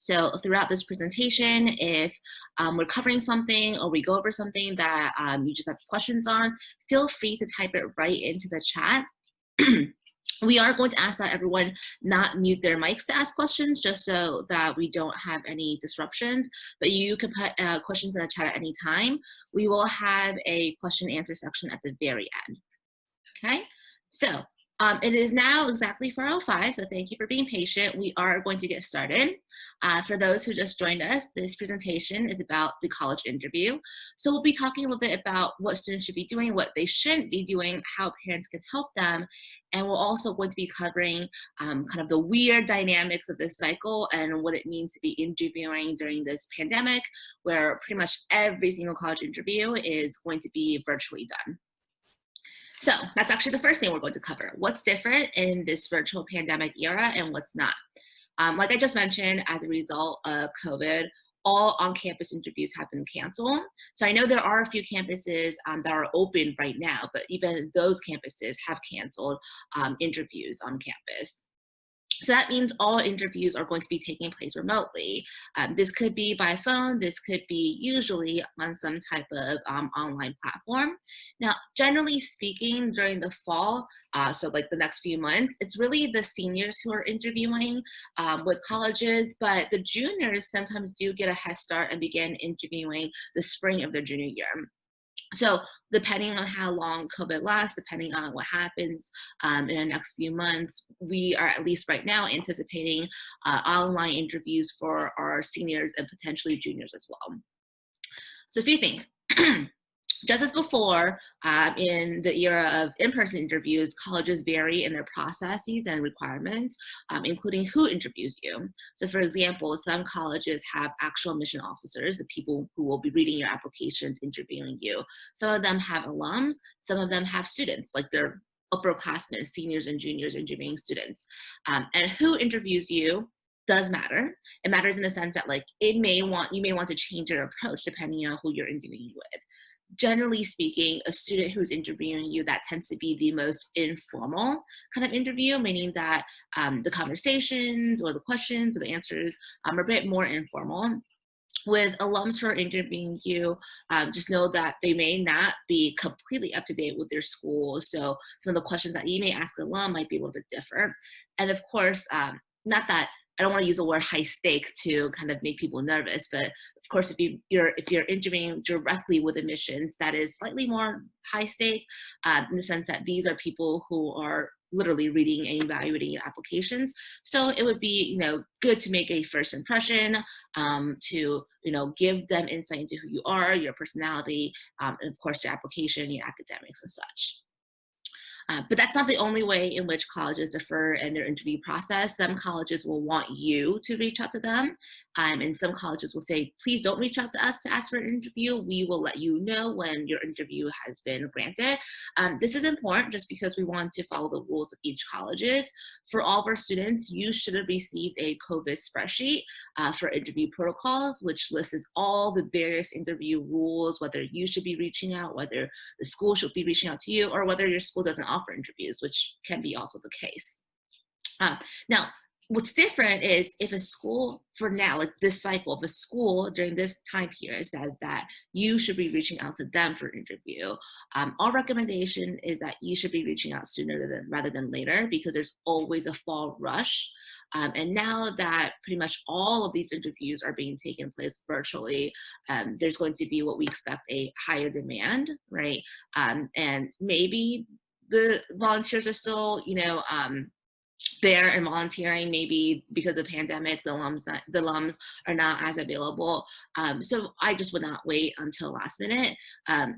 So throughout this presentation, if we're covering something or we go over something that you just have questions on, feel free to type it right into the chat. We are going to ask that everyone not mute their mics to ask questions, just so that we don't have any disruptions, but you can put questions in the chat at any time. We will have a question and answer section at the very end. Okay, so it is now exactly 4:05, so thank you for being patient. We are going to get started. For those who just joined us, this presentation is about the college interview. So we'll be talking a little bit about what students should be doing, what they shouldn't be doing, how parents can help them, and we're also going to be covering kind of the weird dynamics of this cycle and what it means to be interviewing during this pandemic, where pretty much every single college interview is going to be virtually done. So that's actually the first thing we're going to cover. What's different in this virtual pandemic era and what's not? Like I just mentioned, as a result of COVID, all on-campus interviews have been canceled. So I know there are a few campuses that are open right now, but even those campuses have canceled interviews on campus. So that means all interviews are going to be taking place remotely. This could be by phone, this could be usually on some type of online platform. Now, generally speaking, during the fall, so like the next few months, it's really the seniors who are interviewing with colleges, but the juniors sometimes do get a head start and begin interviewing the spring of their junior year. So depending on how long COVID lasts, depending on what happens in the next few months, we are at least right now anticipating online interviews for our seniors and potentially juniors as well. So a few things. Just as before, in the era of in-person interviews, colleges vary in their processes and requirements, including who interviews you. So for example, some colleges have actual admission officers, the people who will be reading your applications, interviewing you. Some of them have alums, some of them have students, like they're upperclassmen, seniors and juniors interviewing students. And who interviews you does matter. It matters in the sense that like you may want to change your approach depending on who you're interviewing with. Generally speaking, a student who's interviewing you, that tends to be the most informal kind of interview, meaning that the conversations or the questions or the answers are a bit more informal. With alums who are interviewing you, just know that they may not be completely up to date with their school. So some of the questions that you may ask an alum might be a little bit different. And of course, not that I don't want to use the word high stake to kind of make people nervous, but of course, if you're interviewing directly with admissions, that is slightly more high stake in the sense that these are people who are literally reading and evaluating your applications. So it would be, good to make a first impression, to, give them insight into who you are, your personality, and of course your application, your academics and such. But that's not the only way in which colleges differ in their interview process. Some colleges will want you to reach out to them, and some colleges will say, please don't reach out to us to ask for an interview. We will let you know when your interview has been granted. This is important just because we want to follow the rules of each colleges. For all of our students, you should have received a COVID spreadsheet for interview protocols, which lists all the various interview rules, whether you should be reaching out, whether the school should be reaching out to you, or whether your school doesn't offer interviews, which can be also the case. Now, what's different is if a school, for now, like this cycle, if a school during this time period says that you should be reaching out to them for an interview, our recommendation is that you should be reaching out sooner rather than later, because there's always a fall rush. And now that pretty much all of these interviews are being taken place virtually, there's going to be what we expect a higher demand, right? And maybe the volunteers are still, there and volunteering, maybe because of the pandemic, the alums are not as available. So I just would not wait until last minute.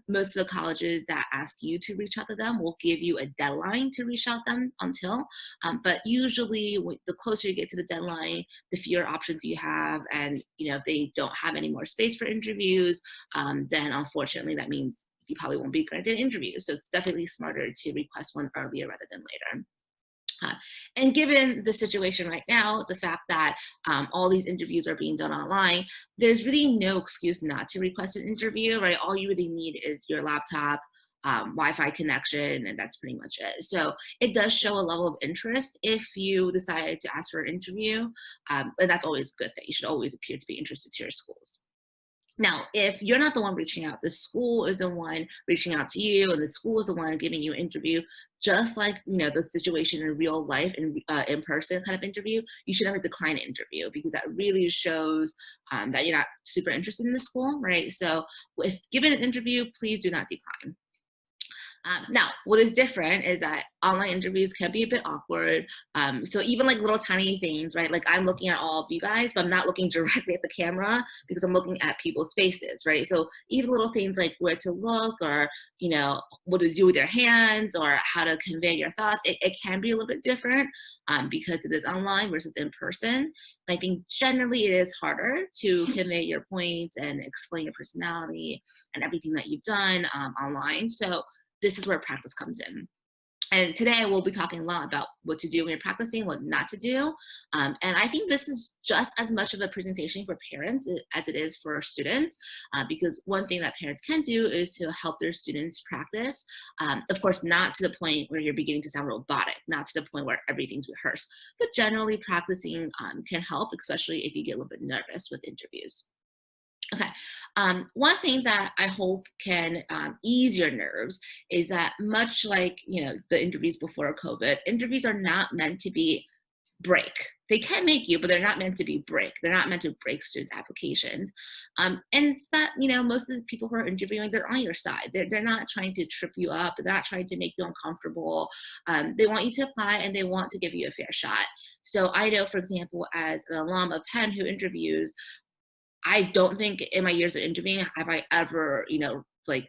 Most of the colleges that ask you to reach out to them will give you a deadline to reach out them until, but usually the closer you get to the deadline, the fewer options you have. And, if they don't have any more space for interviews, then unfortunately that means you probably won't be granted an interview. So it's definitely smarter to request one earlier rather than later. And given the situation right now, the fact that all these interviews are being done online, there's really no excuse not to request an interview, right? All you really need is your laptop, Wi-Fi connection, and that's pretty much it. So it does show a level of interest if you decided to ask for an interview, and that's always a good thing. You should always appear to be interested to your schools. Now, if you're not the one reaching out, the school is the one reaching out to you, and the school is the one giving you an interview, just like, you know, the situation in real life and in-person kind of interview, you should never decline an interview, because that really shows that you're not super interested in the school, right? So if given an interview, please do not decline. Now, what is different is that online interviews can be a bit awkward. So even like little tiny things, right? Like I'm looking at all of you guys, but I'm not looking directly at the camera because I'm looking at people's faces, right? So even little things like where to look, or, you know, what to do with your hands, or how to convey your thoughts, it can be a little bit different because it is online versus in person. And I think generally it is harder to convey your points and explain your personality and everything that you've done online. So this is where practice comes in. And today we'll be talking a lot about what to do when you're practicing, what not to do. And I think this is just as much of a presentation for parents as it is for students, because one thing that parents can do is to help their students practice. Of course, not to the point where you're beginning to sound robotic, not to the point where everything's rehearsed, but generally practicing can help, especially if you get a little bit nervous with interviews. Okay, one thing that I hope can ease your nerves is that, much like, you know, the interviews before COVID, interviews are not meant to be break. They can make you, but they're not meant to be break. They're not meant to break students' applications. And it's that, you know, most of the people who are interviewing, they're on your side. They're not trying to trip you up. They're not trying to make you uncomfortable. They want you to apply, and they want to give you a fair shot. So I know, for example, as an alum of Penn who interviews, I don't think in my years of interviewing have I ever, you know, like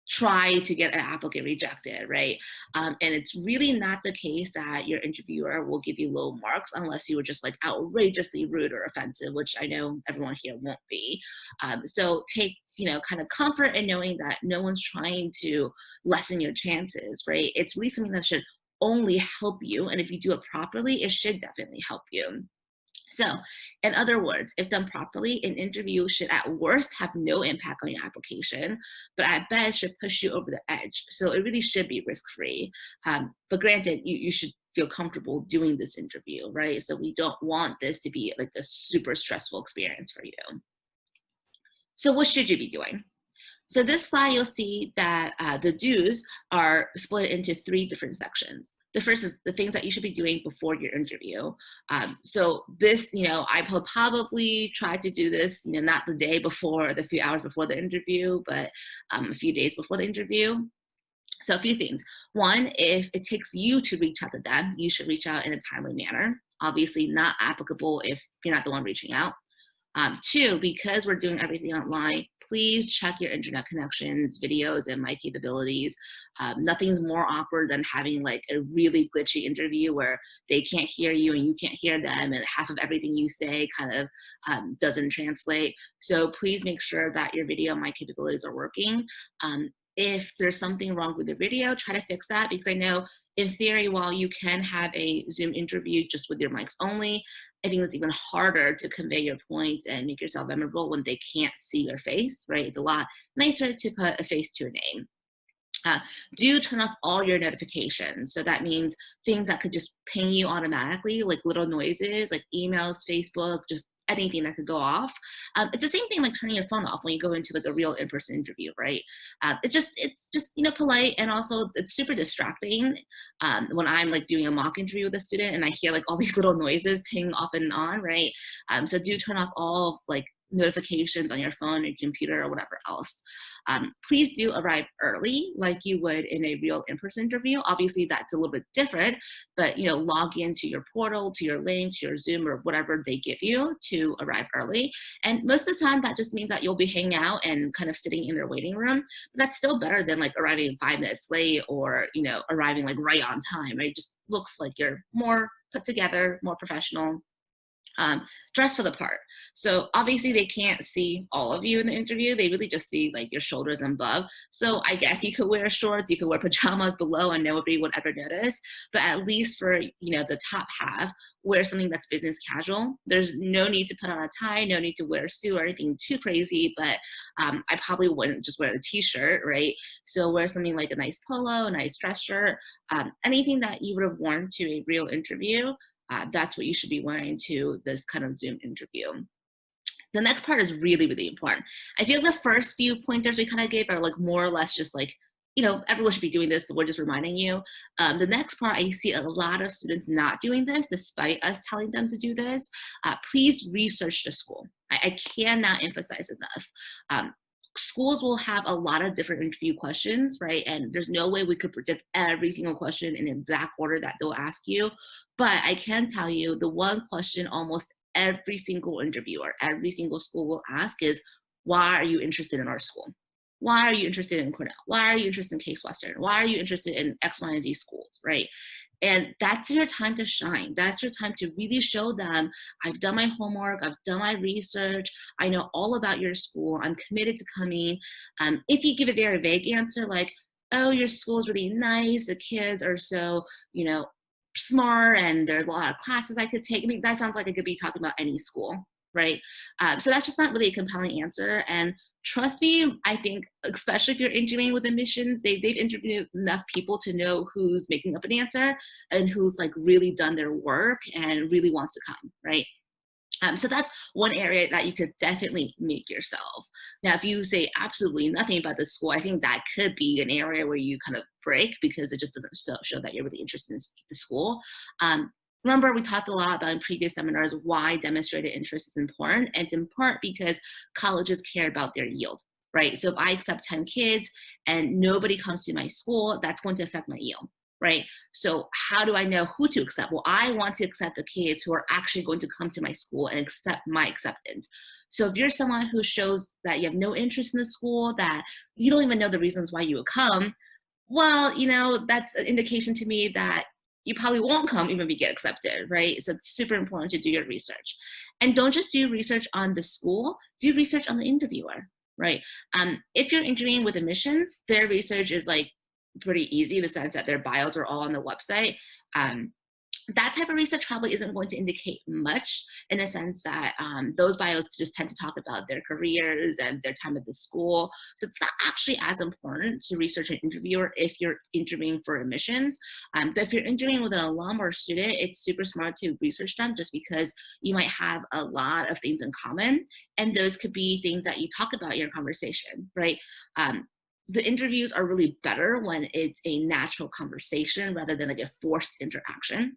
try to get an applicant rejected, right? And it's really not the case that your interviewer will give you low marks unless you were just like outrageously rude or offensive, which I know everyone here won't be. So take, you know, kind of comfort in knowing that no one's trying to lessen your chances, right? It's really something that should only help you. And if you do it properly, it should definitely help you. So, in other words, if done properly, an interview should at worst have no impact on your application, but at best should push you over the edge. So it really should be risk-free. But granted, you should feel comfortable doing this interview, right? So we don't want this to be like a super stressful experience for you. So what should you be doing? So this slide, you'll see that the do's are split into 3 different sections. The first is the things that you should be doing before your interview. So this, you know, I will probably try to do this, you know, not the day before, the few hours before the interview, but a few days before the interview. So a few things. One, if it takes you to reach out to them, you should reach out in a timely manner. Obviously not applicable if you're not the one reaching out. 2, because we're doing everything online, please check your internet connections, videos, and mic capabilities. Nothing's more awkward than having like a really glitchy interview where they can't hear you and you can't hear them, and half of everything you say kind of doesn't translate. So please make sure that your video and mic capabilities are working. If there's something wrong with the video, try to fix that, because I know in theory, while you can have a Zoom interview just with your mics only, I think it's even harder to convey your points and make yourself memorable when they can't see your face, right? It's a lot nicer to put a face to a name. Do turn off all your notifications. So that means things that could just ping you automatically, like little noises, like emails, Facebook, just anything that could go off. It's the same thing like turning your phone off when you go into like a real in-person interview, right? It's just, you know, polite, and also it's super distracting when I'm like doing a mock interview with a student and I hear like all these little noises ping off and on, right? So do turn off all like notifications on your phone or computer or whatever else. Please do arrive early like you would in a real in-person interview. Obviously that's a little bit different, but you know, log into your portal, to your link, to your Zoom, or whatever they give you to arrive early. And most of the time that just means that you'll be hanging out and kind of sitting in their waiting room. But that's still better than like arriving 5 minutes late, or, you know, arriving like right on time, right? It just looks like you're more put together, more professional. Dress for the part. So obviously they can't see all of you in the interview. They really just see like your shoulders and above. So I guess you could wear shorts, you could wear pajamas below and nobody would ever notice. But at least for, the top half, wear something that's business casual. There's no need to put on a tie, no need to wear a suit or anything too crazy, but I probably wouldn't just wear the t-shirt, right? So wear something like a nice polo, a nice dress shirt, anything that you would have worn to a real interview. That's what you should be wearing to this kind of Zoom interview. The next part is really, really important. I feel the first few pointers we kind of gave are like more or less just like, everyone should be doing this, but we're just reminding you. The next part, I see a lot of students not doing this despite us telling them to do this. Please research the school. I cannot emphasize enough. Schools will have a lot of different interview questions, right? And there's no way we could predict every single question in the exact order that they'll ask you. But I can tell you the one question almost every single interviewer, every single school will ask is, why are you interested in our school? Why are you interested in Cornell? Why are you interested in Case Western? Why are you interested in X, Y, and Z schools, right? And that's your time to shine. That's your time to really show them, I've done my homework, I've done my research, I know all about your school, I'm committed to coming. If you give a very vague answer like, oh, your school is really nice, the kids are so, smart, and there's a lot of classes I could take. I mean, that sounds like I could be talking about any school, right? So that's just not really a compelling answer. And trust me, I think, especially if you're interviewing with admissions, they've interviewed enough people to know who's making up an answer and who's like really done their work and really wants to come, right? So that's one area that you could definitely make yourself. Now, if you say absolutely nothing about the school, I think that could be an area where you kind of break because it just doesn't show that you're really interested in the school. Remember, we talked a lot about in previous seminars why demonstrated interest is important. And it's important because colleges care about their yield, right? So if I accept 10 kids and nobody comes to my school, that's going to affect my yield, right? So how do I know who to accept? Well, I want to accept the kids who are actually going to come to my school and accept my acceptance. So if you're someone who shows that you have no interest in the school, that you don't even know the reasons why you would come, well, that's an indication to me that you probably won't come even if you get accepted, right? So it's super important to do your research. And don't just do research on the school, do research on the interviewer, right? If you're interviewing with admissions, their research is like pretty easy in the sense that their bios are all on the website. That type of research probably isn't going to indicate much in the sense that those bios just tend to talk about their careers and their time at the school. So it's not actually as important to research an interviewer if you're interviewing for admissions. But if you're interviewing with an alum or student, it's super smart to research them just because you might have a lot of things in common. And those could be things that you talk about in your conversation, right? The interviews are really better when it's a natural conversation rather than like a forced interaction.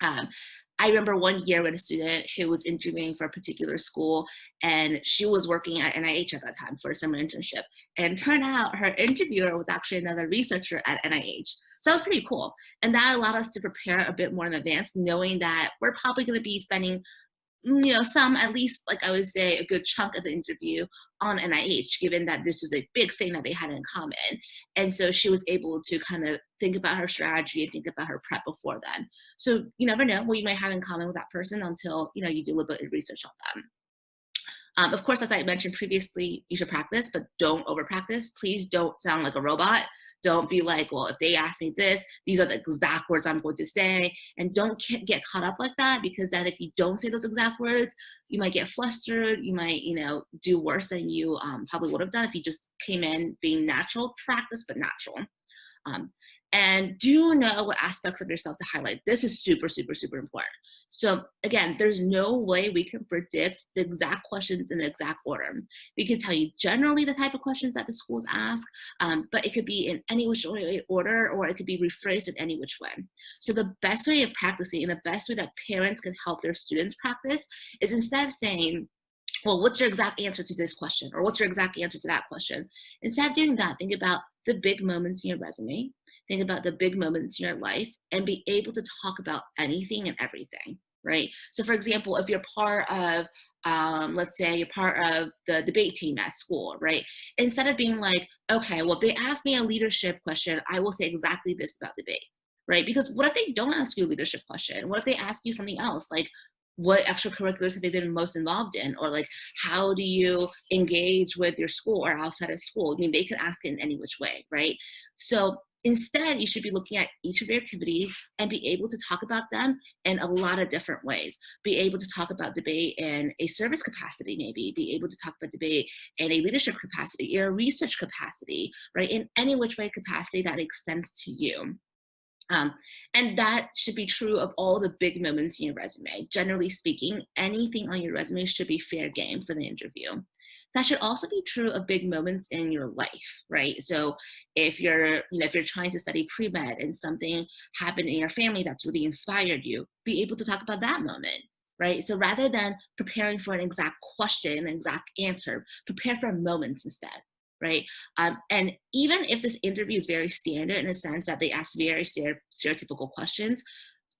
I remember one year with a student who was interviewing for a particular school, and she was working at NIH at that time for a summer internship. And turned out her interviewer was actually another researcher at NIH. So that was pretty cool. And that allowed us to prepare a bit more in advance, knowing that we're probably going to be spending some, at least, like I would say, a good chunk of the interview on NIH, given that this was a big thing that they had in common. And so she was able to kind of think about her strategy and think about her prep before then. So you never know what you might have in common with that person until, you do a little bit of research on them. Of course, as I mentioned previously, you should practice, but don't over practice. Please don't sound like a robot. Don't be like, well, if they ask me this, these are the exact words I'm going to say. And don't get caught up like that, because then if you don't say those exact words, you might get flustered. You might, do worse than you probably would have done if you just came in being natural. Practice, but natural. And do know what aspects of yourself to highlight. This is super, super, super important. So again, there's no way we can predict the exact questions in the exact order. We can tell you generally the type of questions that the schools ask, but it could be in any which order, or it could be rephrased in any which way. So the best way of practicing, and the best way that parents can help their students practice, is instead of saying, well, what's your exact answer to this question? Or what's your exact answer to that question? Instead of doing that, think about the big moments in your resume. Think about the big moments in your life and be able to talk about anything and everything, right? So for example, if you're part of, let's say you're part of the debate team at school, right? Instead of being like, okay, well, if they ask me a leadership question, I will say exactly this about debate, right? Because what if they don't ask you a leadership question? What if they ask you something else? Like, what extracurriculars have you been most involved in? Or like, how do you engage with your school or outside of school? I mean, they could ask it in any which way, right? So instead, you should be looking at each of your activities and be able to talk about them in a lot of different ways. Be able to talk about debate in a service capacity, maybe. Be able to talk about debate in a leadership capacity, or a research capacity, right? In any which way capacity that makes sense to you. And that should be true of all the big moments in your resume. Generally speaking, anything on your resume should be fair game for the interview. That should also be true of big moments in your life, right? So if you're, if you're trying to study pre-med and something happened in your family that's really inspired you, be able to talk about that moment, right? So rather than preparing for an exact question, an exact answer, prepare for moments instead. Right. And even if this interview is very standard in the sense that they ask very stereotypical questions,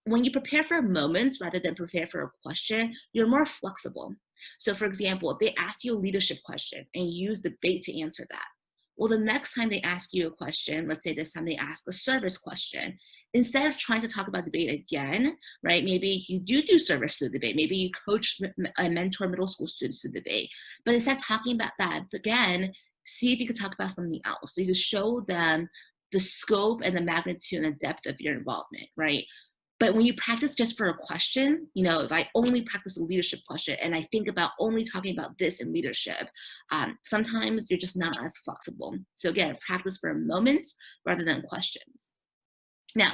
when you prepare for moments rather than prepare for a question, you're more flexible. So for example, if they ask you a leadership question and you use debate to answer that, well, the next time they ask you a question, let's say this time they ask a service question, instead of trying to talk about debate again, right? Maybe you do service through debate. Maybe you coach and mentor middle school students through debate. But instead of talking about that again, see if you could talk about something else. So you show them the scope and the magnitude and the depth of your involvement, right? But when you practice just for a question, if I only practice a leadership question and I think about only talking about this in leadership, sometimes you're just not as flexible. So again, practice for moments rather than questions. Now,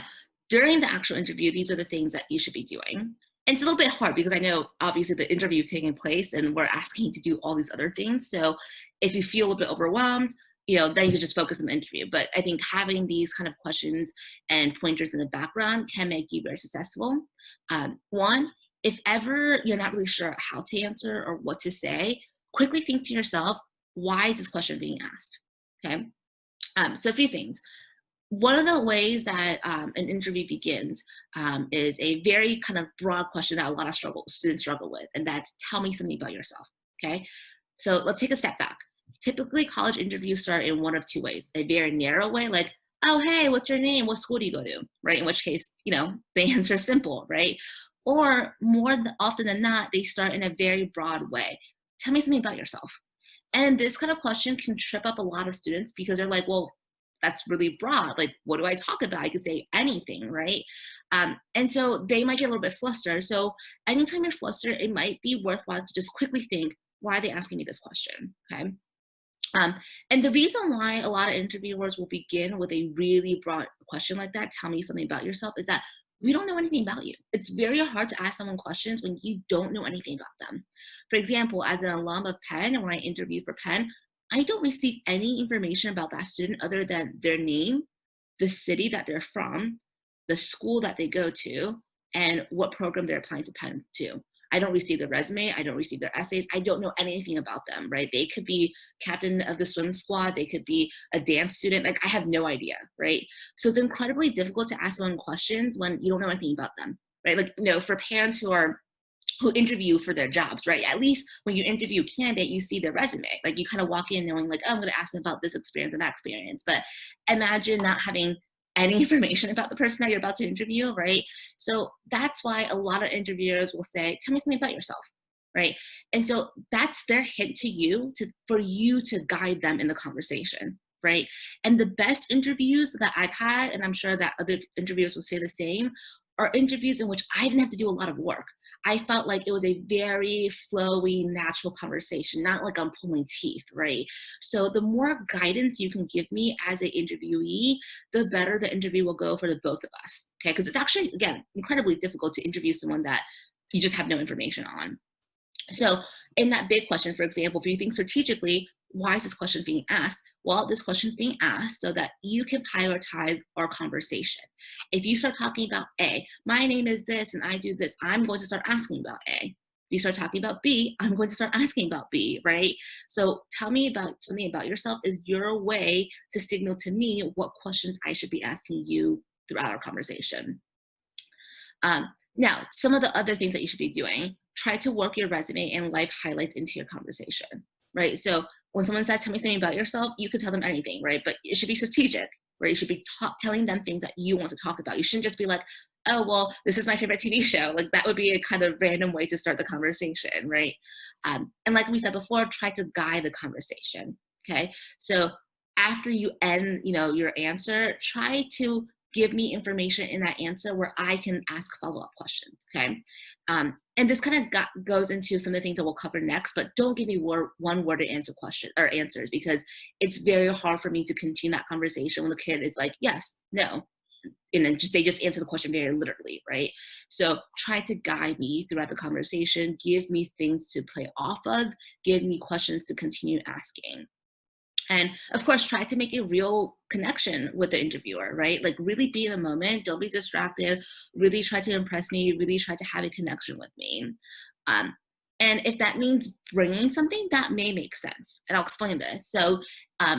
during the actual interview, these are the things that you should be doing. And it's a little bit hard because I know obviously the interview is taking place and we're asking you to do all these other things. So if you feel a bit overwhelmed, then you can just focus on the interview. But I think having these kind of questions and pointers in the background can make you very successful. One, if ever you're not really sure how to answer or what to say, quickly think to yourself, why is this question being asked? Okay. So a few things. One of the ways that an interview begins is a very kind of broad question that a lot of students struggle with, and that's tell me something about yourself, okay? So let's take a step back. Typically, college interviews start in one of two ways. A very narrow way, like, oh, hey, what's your name? What school do you go to, right? In which case, the answer is simple, right? Or more often than not, they start in a very broad way. Tell me something about yourself. And this kind of question can trip up a lot of students because they're like, well, that's really broad. Like, what do I talk about? I could say anything, right? And so they might get a little bit flustered. So anytime you're flustered, it might be worthwhile to just quickly think, why are they asking me this question, okay? And the reason why a lot of interviewers will begin with a really broad question like that, tell me something about yourself, is that we don't know anything about you. It's very hard to ask someone questions when you don't know anything about them. For example, as an alum of Penn, and when I interview for Penn, I don't receive any information about that student other than their name, the city that they're from, the school that they go to, and what program they're applying to Penn to. I don't receive their resume. I don't receive their essays. I don't know anything about them, right? They could be captain of the swim squad. They could be a dance student. Like, I have no idea, right? So it's incredibly difficult to ask someone questions when you don't know anything about them, right? Like, for parents who interview for their jobs, right? At least when you interview a candidate, you see their resume. Like, you kind of walk in knowing like, oh, I'm going to ask them about this experience and that experience. But imagine not having any information about the person that you're about to interview, right? So that's why a lot of interviewers will say, tell me something about yourself, right? And so that's their hint to you for you to guide them in the conversation, right? And the best interviews that I've had, and I'm sure that other interviewers will say the same, are interviews in which I didn't have to do a lot of work. I felt like it was a very flowy, natural conversation, not like I'm pulling teeth, right? So the more guidance you can give me as an interviewee, the better the interview will go for the both of us, okay? Because it's actually, again, incredibly difficult to interview someone that you just have no information on. So in that big question, for example, if you think strategically, why is this question being asked? Well, this question is being asked so that you can prioritize our conversation. If you start talking about A, my name is this and I do this, I'm going to start asking about A. If you start talking about B, I'm going to start asking about B, right? So tell me about something about yourself is your way to signal to me what questions I should be asking you throughout our conversation. Now, some of the other things that you should be doing, try to work your resume and life highlights into your conversation, right? So when someone says, tell me something about yourself, you could tell them anything, right? But it should be strategic, right? You should be telling them things that you want to talk about. You shouldn't just be like, oh, well, this is my favorite TV show. Like that would be a kind of random way to start the conversation, right? And like we said before, try to guide the conversation. Okay, so after you end, your answer, try to give me information in that answer where I can ask follow-up questions. Okay, and this kind of goes into some of the things that we'll cover next. But don't give me one-word to answer question or answers, because it's very hard for me to continue that conversation when the kid is like yes, no, and then they just answer the question very literally, right? So try to guide me throughout the conversation, give me things to play off of, give me questions to continue asking. And of course, try to make a real connection with the interviewer, right? Like really be in the moment, don't be distracted, really try to impress me, really try to have a connection with me. Um, and if that means bringing something, that may make sense. And I'll explain this. So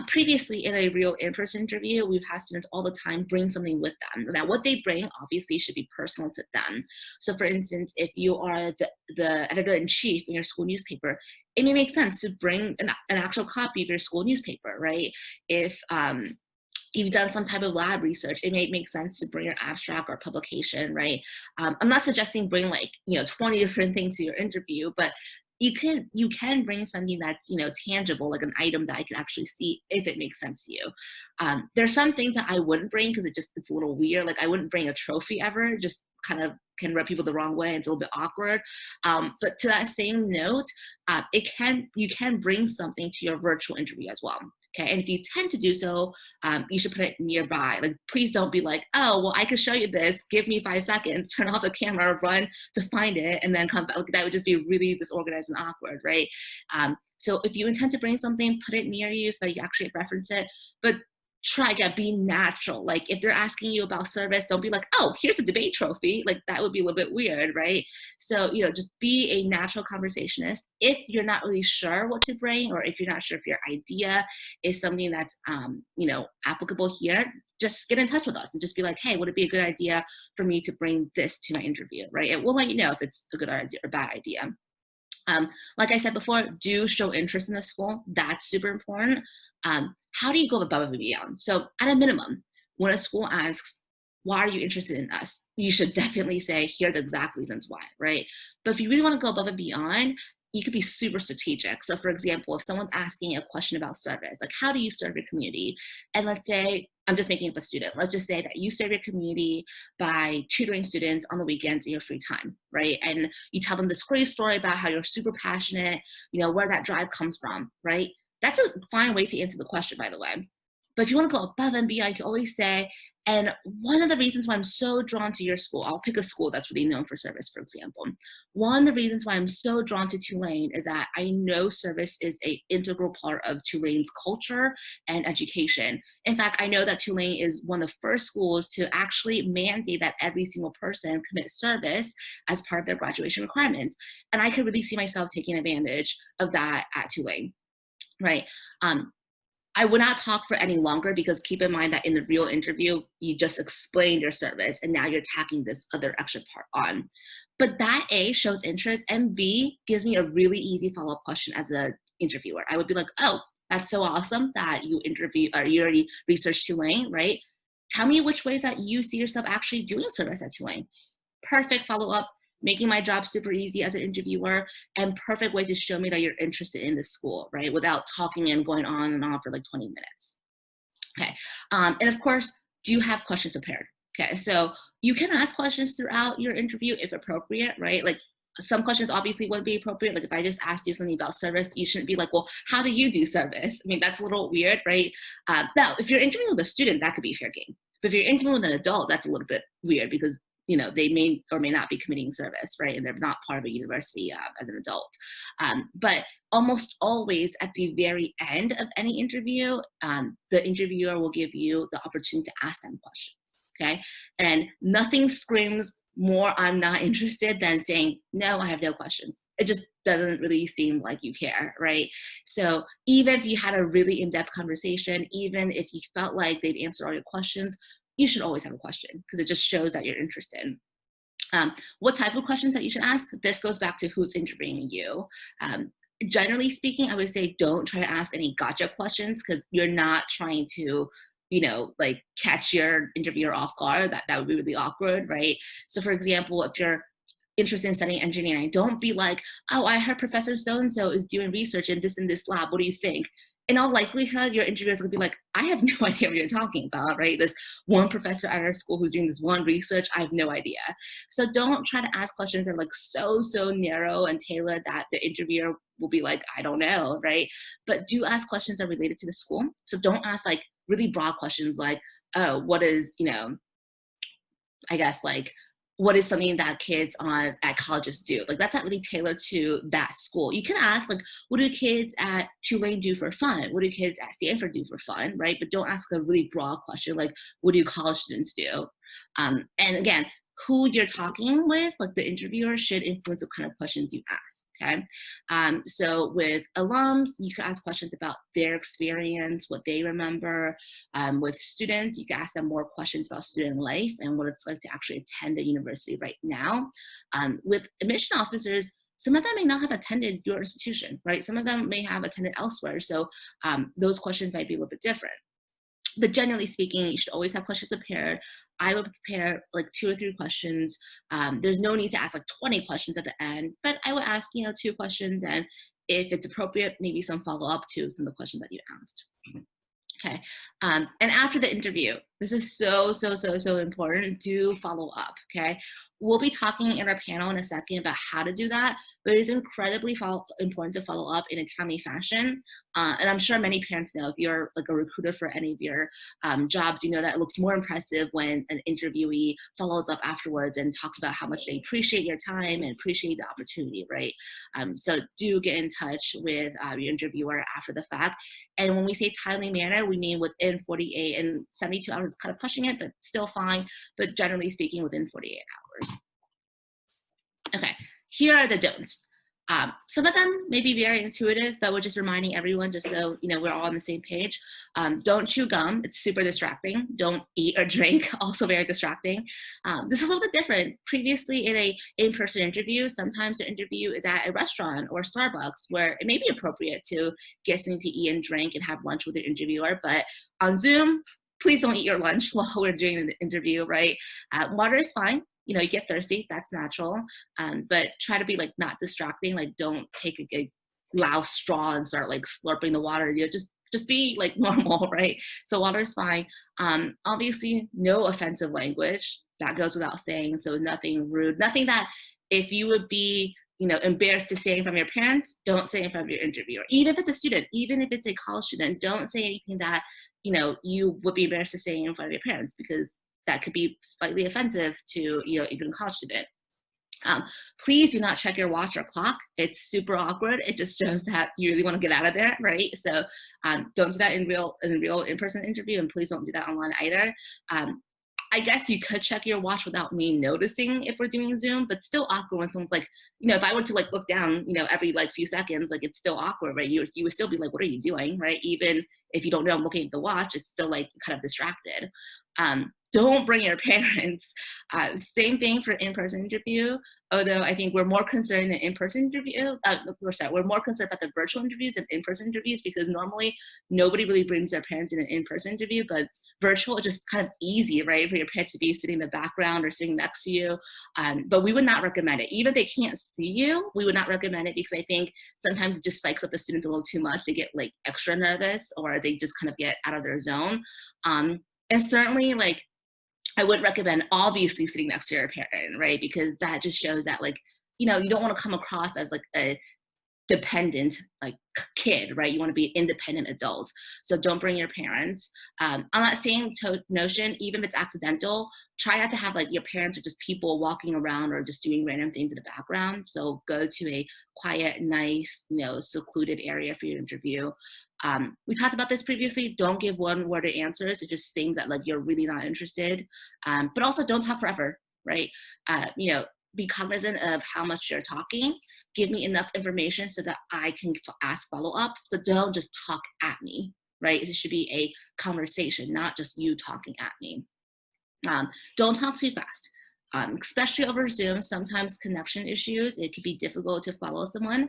previously in a real in-person interview, we've had students all the time bring something with them. Now what they bring obviously should be personal to them. So for instance, if you are the editor-in-chief in your school newspaper, it may make sense to bring an actual copy of your school newspaper, right? If you've done some type of lab research, it may make sense to bring your abstract or publication, right? I'm not suggesting bring 20 different things to your interview, but you can bring something that's tangible, like an item that I can actually see if it makes sense to you. There's some things that I wouldn't bring because it's a little weird. Like I wouldn't bring a trophy ever, just kind of can rub people the wrong way. It's a little bit awkward. But to that same note, you can bring something to your virtual interview as well. Okay, and if you tend to do so, you should put it nearby. Like, please don't be like, oh, well, I could show you this. Give me 5 seconds. Turn off the camera, run to find it, and then come back. Like, that would just be really disorganized and awkward, right? So if you intend to bring something, put it near you so that you actually reference it. But try to be natural. Like if they're asking you about service, don't be like, oh, here's a debate trophy. Like that would be a little bit weird, right? So, just be a natural conversationist. If you're not really sure what to bring, or if you're not sure if your idea is something that's, applicable here, just get in touch with us and just be like, hey, would it be a good idea for me to bring this to my interview, right? And we'll let you know if it's a good idea or bad idea. Like I said before, do show interest in the school. That's super important. How do you go above and beyond? So at a minimum, when a school asks, why are you interested in us? You should definitely say, here are the exact reasons why, right? But if you really want to go above and beyond, you could be super strategic. So for example, if someone's asking a question about service, like how do you serve your community? And let's say, I'm just making up a student. Let's just say that you serve your community by tutoring students on the weekends in your free time, right? And you tell them this great story about how you're super passionate, where that drive comes from, right? That's a fine way to answer the question, by the way. But if you want to go above and beyond, you can always say, and one of the reasons why I'm so drawn to your school, I'll pick a school that's really known for service, for example. One of the reasons why I'm so drawn to Tulane is that I know service is an integral part of Tulane's culture and education. In fact, I know that Tulane is one of the first schools to actually mandate that every single person commit service as part of their graduation requirements. And I could really see myself taking advantage of that at Tulane, right? I would not talk for any longer because keep in mind that in the real interview, you just explained your service and now you're tacking this other extra part on. But that A, shows interest, and B, gives me a really easy follow-up question as an interviewer. I would be like, oh, that's so awesome that you you already researched Tulane, right? Tell me which ways that you see yourself actually doing service at Tulane. Perfect follow-up, making my job super easy as an interviewer, and perfect way to show me that you're interested in the school, right? Without talking and going on and on for like 20 minutes. Okay, and of course, do you have questions prepared? Okay, so you can ask questions throughout your interview if appropriate, right? Like some questions obviously wouldn't be appropriate. Like if I just asked you something about service, you shouldn't be like, well, how do you do service? I mean, that's a little weird, right? Now, if you're interviewing with a student, that could be fair game. But if you're interviewing with an adult, that's a little bit weird because they may or may not be committing service, right? And they're not part of a university as an adult. But almost always at the very end of any interview, the interviewer will give you the opportunity to ask them questions, okay? And nothing screams more I'm not interested than saying, no, I have no questions. It just doesn't really seem like you care, right? So even if you had a really in-depth conversation, even if you felt like they've answered all your questions, you should always have a question because it just shows that you're interested. What type of questions that you should ask? This goes back to who's interviewing you. Generally speaking, I would say don't try to ask any gotcha questions because you're not trying to like catch your interviewer off guard. That would be really awkward, right? So for example, if you're interested in studying engineering, don't be like, oh, I heard Professor so-and-so is doing research in this lab. What do you think? In all likelihood, your interviewer is going to be like, I have no idea what you're talking about, right? This one professor at our school who's doing this one research, I have no idea. So don't try to ask questions that are like so narrow and tailored that the interviewer will be like, I don't know, right? But do ask questions that are related to the school. So don't ask like really broad questions like, oh, what is, I guess like, what is something that kids at colleges do? Like that's not really tailored to that school. You can ask like, what do kids at Tulane do for fun? What do kids at Stanford do for fun, right? But don't ask a really broad question like, what do college students do? And again, who you're talking with, like the interviewer, should influence what kind of questions you ask, okay? So with alums, you can ask questions about their experience, what they remember. With students, you can ask them more questions about student life and what it's like to actually attend the university right now. With admission officers, some of them may not have attended your institution, right? Some of them may have attended elsewhere. So those questions might be a little bit different. But generally speaking, you should always have questions prepared. I would prepare like 2 or 3 questions. There's no need to ask like 20 questions at the end, but I would ask, 2 questions, and if it's appropriate, maybe some follow-up to some of the questions that you asked. Okay, and after the interview, this is so important. Do follow up, okay? We'll be talking in our panel in a second about how to do that, but it is incredibly important to follow up in a timely fashion. And I'm sure many parents know, if you're like a recruiter for any of your jobs, you know that it looks more impressive when an interviewee follows up afterwards and talks about how much they appreciate your time and appreciate the opportunity, right? So do get in touch with your interviewer after the fact. And when we say timely manner, we mean within 48 and 72 hours, kind of pushing it, but still fine. But generally speaking, within 48 hours. Okay, here are the don'ts. Some of them may be very intuitive, but we're just reminding everyone just so we're all on the same page. Don't chew gum, it's super distracting. Don't eat or drink, also very distracting. This is a little bit different. Previously in a in-person interview, sometimes the interview is at a restaurant or Starbucks where it may be appropriate to get something to eat and drink and have lunch with your interviewer, but on Zoom, please don't eat your lunch while we're doing the interview, right? Water is fine. You get thirsty, that's natural, but try to be like not distracting. Like don't take a loud straw and start like slurping the water. Just be like normal, right? So water is fine. Obviously no offensive language, that goes without saying. So nothing rude, nothing that if you would be embarrassed to say in front of your parents, don't say in front of your interviewer. Even if it's a student, even if it's a college student, don't say anything that you would be embarrassed to say in front of your parents, because that could be slightly offensive to even a college student. Please do not check your watch or clock. It's super awkward. It just shows that you really want to get out of there, right? So don't do that in real in-person interview, and please don't do that online either. I guess you could check your watch without me noticing if we're doing Zoom, but still awkward when someone's like, if I were to like look down, every like few seconds, like it's still awkward, right? You would still be like, what are you doing, right? Even if you don't know I'm looking at the watch, it's still like kind of distracted. Don't bring your parents. Same thing for in-person interview, although I think we're more concerned than in-person interview. We're more concerned about the virtual interviews than in-person interviews, because normally nobody really brings their parents in an in-person interview, but virtual is just kind of easy, right? For your parents to be sitting in the background or sitting next to you. But we would not recommend it. Even if they can't see you, we would not recommend it, because I think sometimes it just psychs up the students a little too much. They get like extra nervous, or they just kind of get out of their zone. And certainly like, I wouldn't recommend obviously sitting next to your parent, right? Because that just shows that like, you don't want to come across as like a dependent like kid, right? You want to be an independent adult. So don't bring your parents. On that same notion, even if it's accidental, try not to have like your parents or just people walking around or just doing random things in the background. So go to a quiet, nice, secluded area for your interview. We talked about this previously. Don't give one-word answers. It just seems that like you're really not interested. But also don't talk forever, right? Be cognizant of how much you're talking. Give me enough information so that I can ask follow-ups, but don't just talk at me, right? It should be a conversation, not just you talking at me. Don't talk too fast. Especially over Zoom, sometimes connection issues, it could be difficult to follow someone.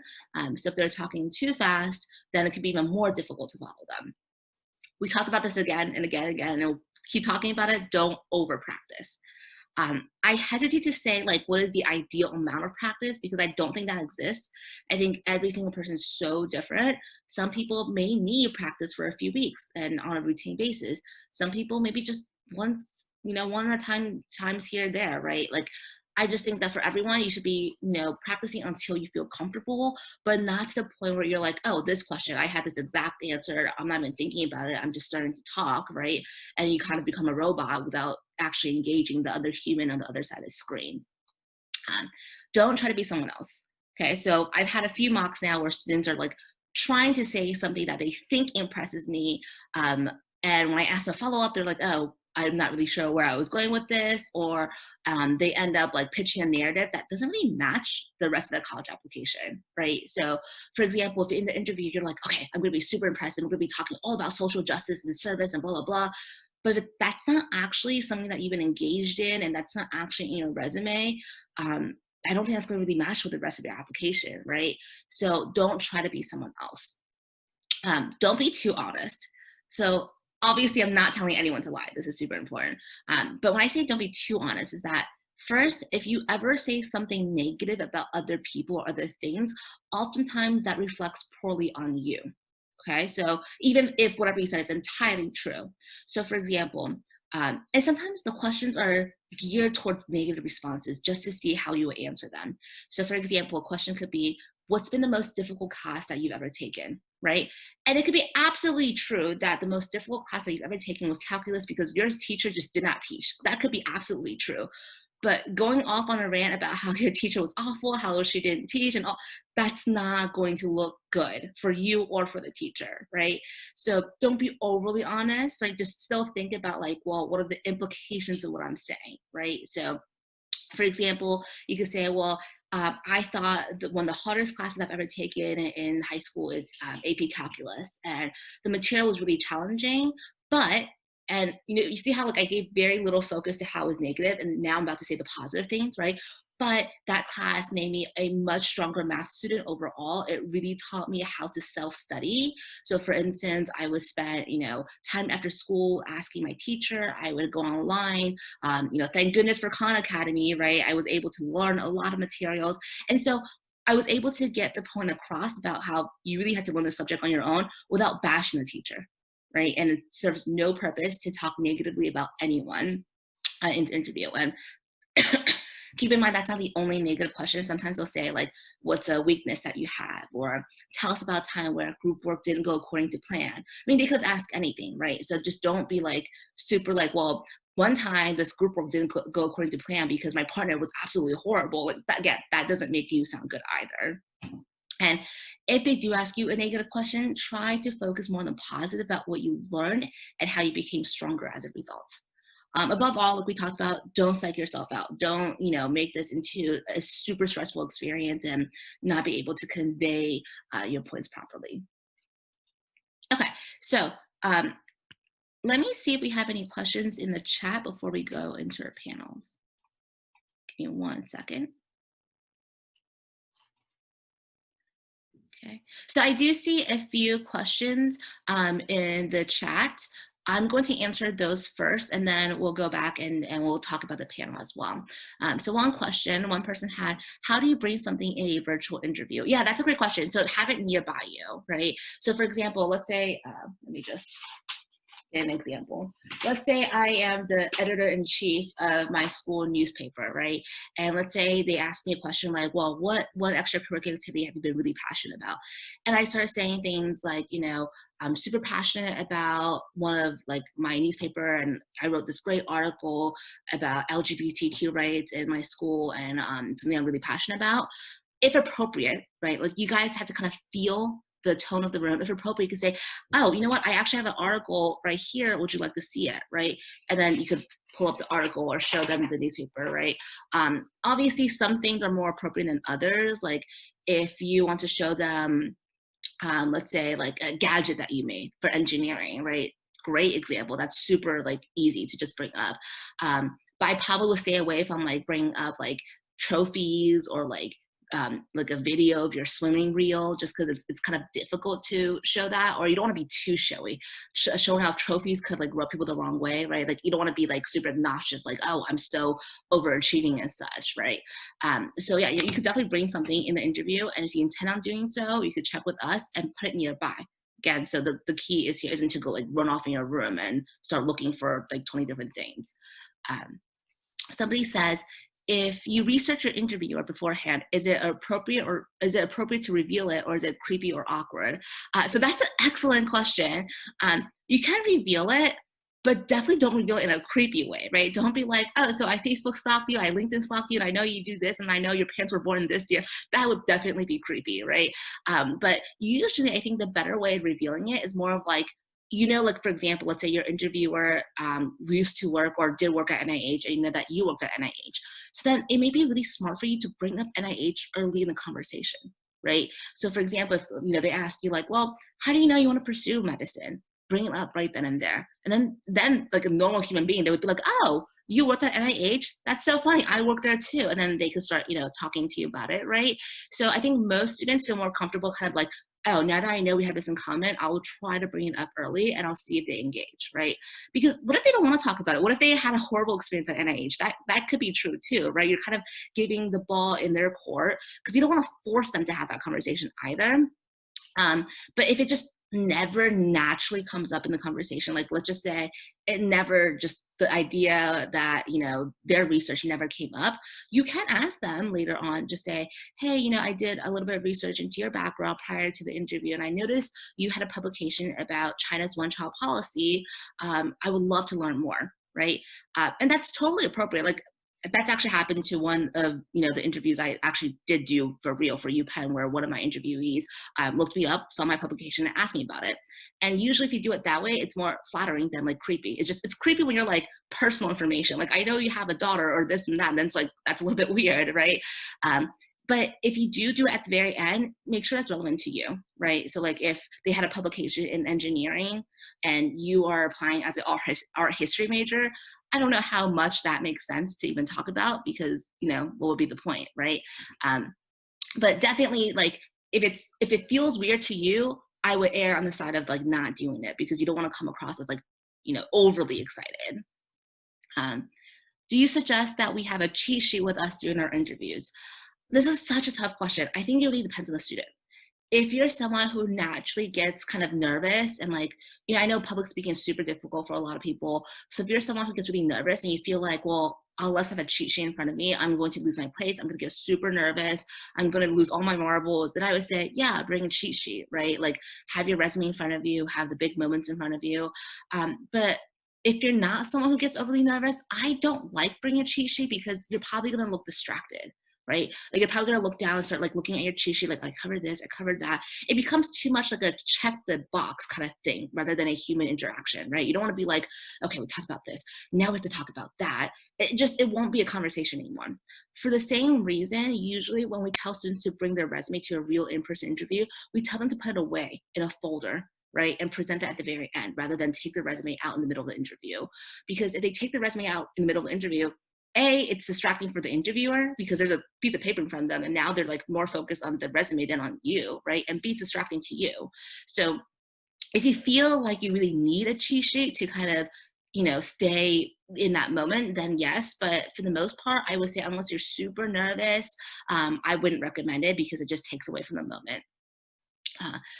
So if they're talking too fast, then it could be even more difficult to follow them. We talked about this again and again and again, and we'll keep talking about it. Don't over practice. I hesitate to say like what is the ideal amount of practice because I don't think that exists. I think every single person is so different. Some people may need practice for a few weeks and on a routine basis. Some people maybe just once, one at a time, times here and there, right? Like I just think that for everyone, you should be, practicing until you feel comfortable, but not to the point where you're like, oh, this question, I had this exact answer. I'm not even thinking about it. I'm just starting to talk, right? And you kind of become a robot without actually engaging the other human on the other side of the screen. Don't try to be someone else. Okay, so I've had a few mocks now where students are like trying to say something that they think impresses me. And when I ask them to follow up, they're like, oh, I'm not really sure where I was going with this, or they end up like pitching a narrative that doesn't really match the rest of their college application, right? So for example, if in the interview, you're like, okay, I'm gonna be super impressive, I'm gonna be talking all about social justice and service and blah, blah, blah. But if that's not actually something that you've been engaged in and that's not actually in your resume, I don't think that's gonna really match with the rest of your application, right? So don't try to be someone else. Don't be too honest. So obviously I'm not telling anyone to lie. This is super important. But when I say don't be too honest is that first, if you ever say something negative about other people or other things, oftentimes that reflects poorly on you. Okay, so even if whatever you said is entirely true. So for example, and sometimes the questions are geared towards negative responses just to see how you would answer them. So for example, a question could be, what's been the most difficult class that you've ever taken, right? And it could be absolutely true that the most difficult class that you've ever taken was calculus because your teacher just did not teach. That could be absolutely true. But going off on a rant about how your teacher was awful, how she didn't teach and all, that's not going to look good for you or for the teacher, right? So don't be overly honest, like just still think about like, well, what are the implications of what I'm saying, right? So for example, you could say, well, I thought that one of the hardest classes I've ever taken in high school is AP Calculus, and the material was really challenging, but, and you see how like I gave very little focus to how it was negative, and now I'm about to say the positive things, right? But that class made me a much stronger math student overall. It really taught me how to self-study. So for instance, I would spend, time after school asking my teacher. I would go online. Thank goodness for Khan Academy, right? I was able to learn a lot of materials. And so I was able to get the point across about how you really had to learn the subject on your own without bashing the teacher, right? And it serves no purpose to talk negatively about anyone in the interview. And keep in mind, that's not the only negative question. Sometimes they'll say like, what's a weakness that you have? Or tell us about a time where group work didn't go according to plan. I mean, they could ask anything, right? So just don't be like super like, well, one time this group work didn't go according to plan because my partner was absolutely horrible. Like that doesn't make you sound good either. And if they do ask you a negative question, try to focus more on the positive about what you learned and how you became stronger as a result. Above all, like we talked about, don't psych yourself out. Don't, make this into a super stressful experience and not be able to convey your points properly. Okay, so let me see if we have any questions in the chat before we go into our panels. Give me 1 second. Okay, so I do see a few questions in the chat. I'm going to answer those first, and then we'll go back and we'll talk about the panel as well. So one question, one person had, how do you bring something in a virtual interview? Yeah, that's a great question. So have it nearby you, right? So for example, let's say, let me just an example. Let's say I am the editor-in-chief of my school newspaper, right? And let's say they ask me a question like, well, what extracurricular activity have you been really passionate about? And I start saying things like, I'm super passionate about one of like my newspaper, and I wrote this great article about LGBTQ rights in my school, and something I'm really passionate about. If appropriate, right? Like you guys have to kind of feel the tone of the room. If appropriate, you could say, oh, you know what? I actually have an article right here. Would you like to see it, right? And then you could pull up the article or show them the newspaper, right? Obviously, some things are more appropriate than others. Like if you want to show them, let's say like a gadget that you made for engineering, right? Great example. That's super like easy to just bring up. But I probably will stay away from like bringing up like trophies or like like a video of your swimming reel, just because it's kind of difficult to show that, or you don't want to be too showy. Showing off trophies could like rub people the wrong way, right? Like you don't want to be like super obnoxious, like, oh, I'm so overachieving and such, right? So yeah, you could definitely bring something in the interview, and if you intend on doing so, you could check with us and put it nearby. Again, so the key is here isn't to go like run off in your room and start looking for like 20 different things. Somebody says, if you research your interviewer beforehand, is it appropriate to reveal it, or is it creepy or awkward? So that's an excellent question. You can reveal it, but definitely don't reveal it in a creepy way, right? Don't be like, oh, so I Facebook stalked you, I LinkedIn stalked you, and I know you do this, and I know your parents were born in this year. That would definitely be creepy, right? But usually I think the better way of revealing it is more of like, like, for example, let's say your interviewer used to work or did work at NIH, and you know that you worked at NIH. So then it may be really smart for you to bring up NIH early in the conversation, right? So for example, if they ask you like, well, how do you know you want to pursue medicine? Bring it up right then and there. And then like a normal human being, they would be like, oh, you worked at NIH? That's so funny. I worked there too. And then they could start, talking to you about it, right? So I think most students feel more comfortable kind of like, oh, now that I know we have this in common, I'll try to bring it up early and I'll see if they engage, right? Because what if they don't want to talk about it? What if they had a horrible experience at NIH? That could be true too, right? You're kind of giving the ball in their court because you don't want to force them to have that conversation either. But if it just never naturally comes up in the conversation, like let's just say it never, just the idea that their research never came up, you can ask them later on, just say, hey, I did a little bit of research into your background prior to the interview, and I noticed you had a publication about China's one-child policy. I would love to learn more, right? And that's totally appropriate. Like that's actually happened to one of the interviews I actually did do for real for UPenn, where one of my interviewees looked me up, saw my publication, and asked me about it. And usually if you do it that way, it's more flattering than like creepy. It's creepy when you're like personal information, like I know you have a daughter or this and that, and then it's like that's a little bit weird, right? But if you do it at the very end, make sure that's relevant to you, right? So like if they had a publication in engineering and you are applying as an art history major, I don't know how much that makes sense to even talk about, because what would be the point, right? But definitely, like if it feels weird to you, I would err on the side of like not doing it, because you don't want to come across as like overly excited. Do you suggest that we have a cheat sheet with us during our interviews? This is such a tough question. I think it really depends on the student. If you're someone who naturally gets kind of nervous and like, I know public speaking is super difficult for a lot of people. So if you're someone who gets really nervous and you feel like, well, unless I have a cheat sheet in front of me, I'm going to lose my place. I'm going to get super nervous. I'm going to lose all my marbles. Then I would say, yeah, bring a cheat sheet, right? Like have your resume in front of you, have the big moments in front of you. But if you're not someone who gets overly nervous, I don't like bringing a cheat sheet, because you're probably going to look distracted, right? Like you're probably gonna look down and start like looking at your cheat sheet, like I covered this, I covered that. It becomes too much like a check the box kind of thing rather than a human interaction, right? You don't want to be like, okay, we talked about this, now we have to talk about that. It won't be a conversation anymore. For the same reason, usually when we tell students to bring their resume to a real in-person interview, we tell them to put it away in a folder, right? And present that at the very end rather than take the resume out in the middle of the interview. Because if they take the resume out in the middle of the interview, it's distracting for the interviewer because there's a piece of paper in front of them and now they're like more focused on the resume than on you, right? And B, it's distracting to you. So if you feel like you really need a cheat sheet to kind of, stay in that moment, then yes. But for the most part, I would say unless you're super nervous, I wouldn't recommend it because it just takes away from the moment.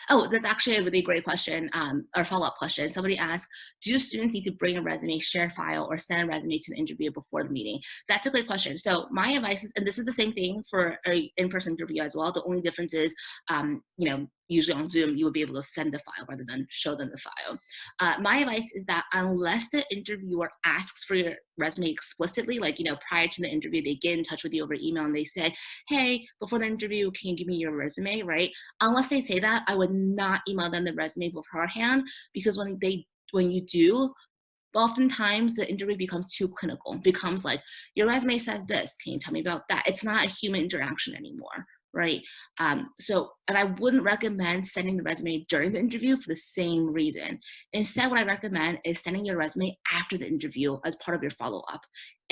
That's actually a really great question, or follow-up question. Somebody asked, do students need to bring a resume, share file, or send a resume to the interview before the meeting? That's a great question. So my advice is, and this is the same thing for an in-person interview as well, the only difference is, usually on Zoom, you would be able to send the file rather than show them the file. My advice is that unless the interviewer asks for your resume explicitly, like, prior to the interview, they get in touch with you over email and they say, hey, before the interview, can you give me your resume, right? Unless they say that, I would not email them the resume beforehand, because when you do, oftentimes the interview becomes too clinical. It becomes like, your resume says this, can you tell me about that? It's not a human interaction anymore, right? And I wouldn't recommend sending the resume during the interview for the same reason. Instead, what I recommend is sending your resume after the interview as part of your follow-up.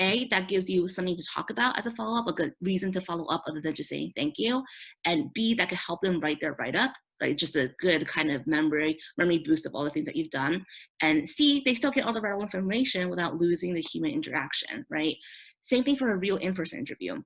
A, that gives you something to talk about as a follow-up, a good reason to follow up other than just saying thank you. And B, that could help them write their write-up, like just a good kind of memory boost of all the things that you've done. And C, they still get all the relevant information without losing the human interaction, right? Same thing for a real in-person interview.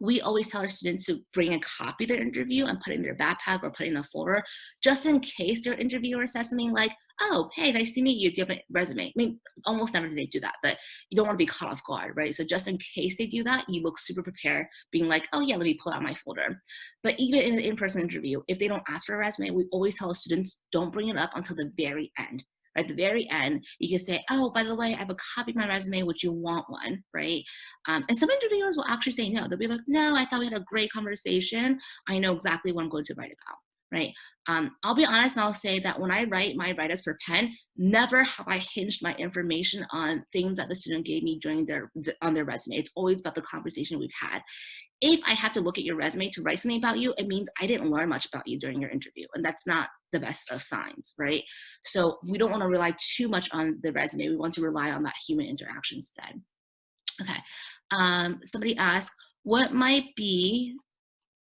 We always tell our students to bring a copy of their interview and put it in their backpack or put it in a folder, just in case their interviewer says something like, oh, hey, nice to meet you. Do you have a resume? I mean, almost never do they do that, but you don't want to be caught off guard, right? So just in case they do that, you look super prepared, being like, oh yeah, let me pull out my folder. But even in an in-person interview, if they don't ask for a resume, we always tell our students, don't bring it up until the very end. At the very end, you can say, oh, by the way, I have a copy of my resume. Would you want one, right? And some interviewers will actually say no. They'll be like, no, I thought we had a great conversation. I know exactly what I'm going to write about, right? I'll be honest and I'll say that when I write my write-ups per pen, never have I hinged my information on things that the student gave me on their resume. It's always about the conversation we've had. If I have to look at your resume to write something about you, it means I didn't learn much about you during your interview. And that's not the best of signs, right? So we don't want to rely too much on the resume. We want to rely on that human interaction instead. Okay. Somebody asked, what might be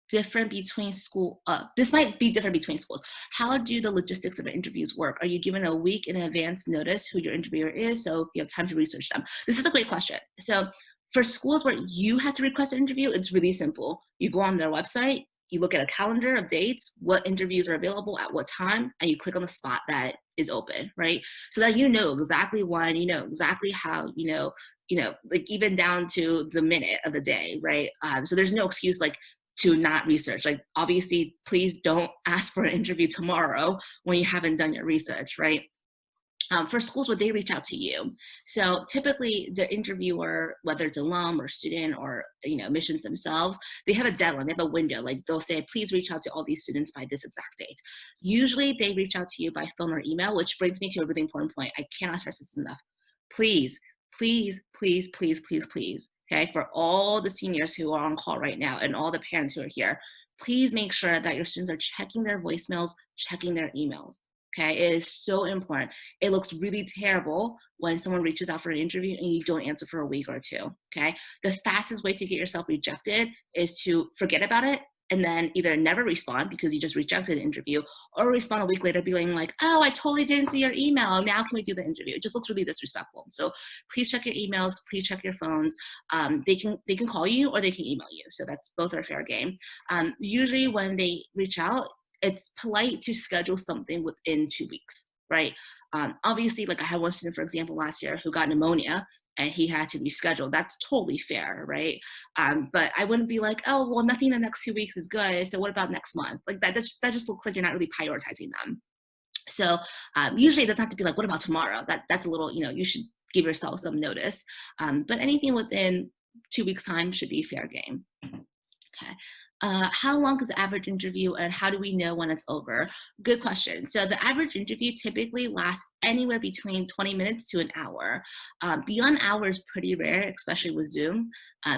different between this might be different between schools. How do the logistics of the interviews work? Are you given a week in advance notice who your interviewer is so you have time to research them? This is a great question. So for schools where you have to request an interview, it's really simple. You go on their website, you look at a calendar of dates, what interviews are available at what time, and you click on the spot that is open, right? So that you know exactly when, you know exactly how, like even down to the minute of the day, right? So there's no excuse like to not research. Like obviously, please don't ask for an interview tomorrow when you haven't done your research, right? For schools, would they reach out to you? So typically the interviewer, whether it's alum or student or admissions themselves, they have a deadline, they have a window. Like they'll say, please reach out to all these students by this exact date. Usually they reach out to you by phone or email, which brings me to a really important point. I cannot stress this enough. Please, please, please, please, please, please, okay, for all the seniors who are on call right now and all the parents who are here, please make sure that your students are checking their voicemails, checking their emails. Okay, it is so important. It looks really terrible when someone reaches out for an interview and you don't answer for a week or two. Okay, the fastest way to get yourself rejected is to forget about it and then either never respond because you just rejected an interview, or respond a week later being like, oh, I totally didn't see your email. Now can we do the interview? It just looks really disrespectful. So please check your emails. Please check your phones. They can call you or they can email you. So that's both are fair game. Usually when they reach out, it's polite to schedule something within 2 weeks, right? Obviously, like I had one student, for example, last year who got pneumonia and he had to reschedule. That's totally fair, right? But I wouldn't be like, oh, well, nothing in the next 2 weeks is good. So what about next month? Like that just looks like you're not really prioritizing them. So usually it doesn't have to be like, what about tomorrow? That's a little, you should give yourself some notice. But anything within 2 weeks time should be fair game. Okay. How long is the average interview and how do we know when it's over? Good question. So the average interview typically lasts anywhere between 20 minutes to an hour. Beyond hour is pretty rare, especially with Zoom.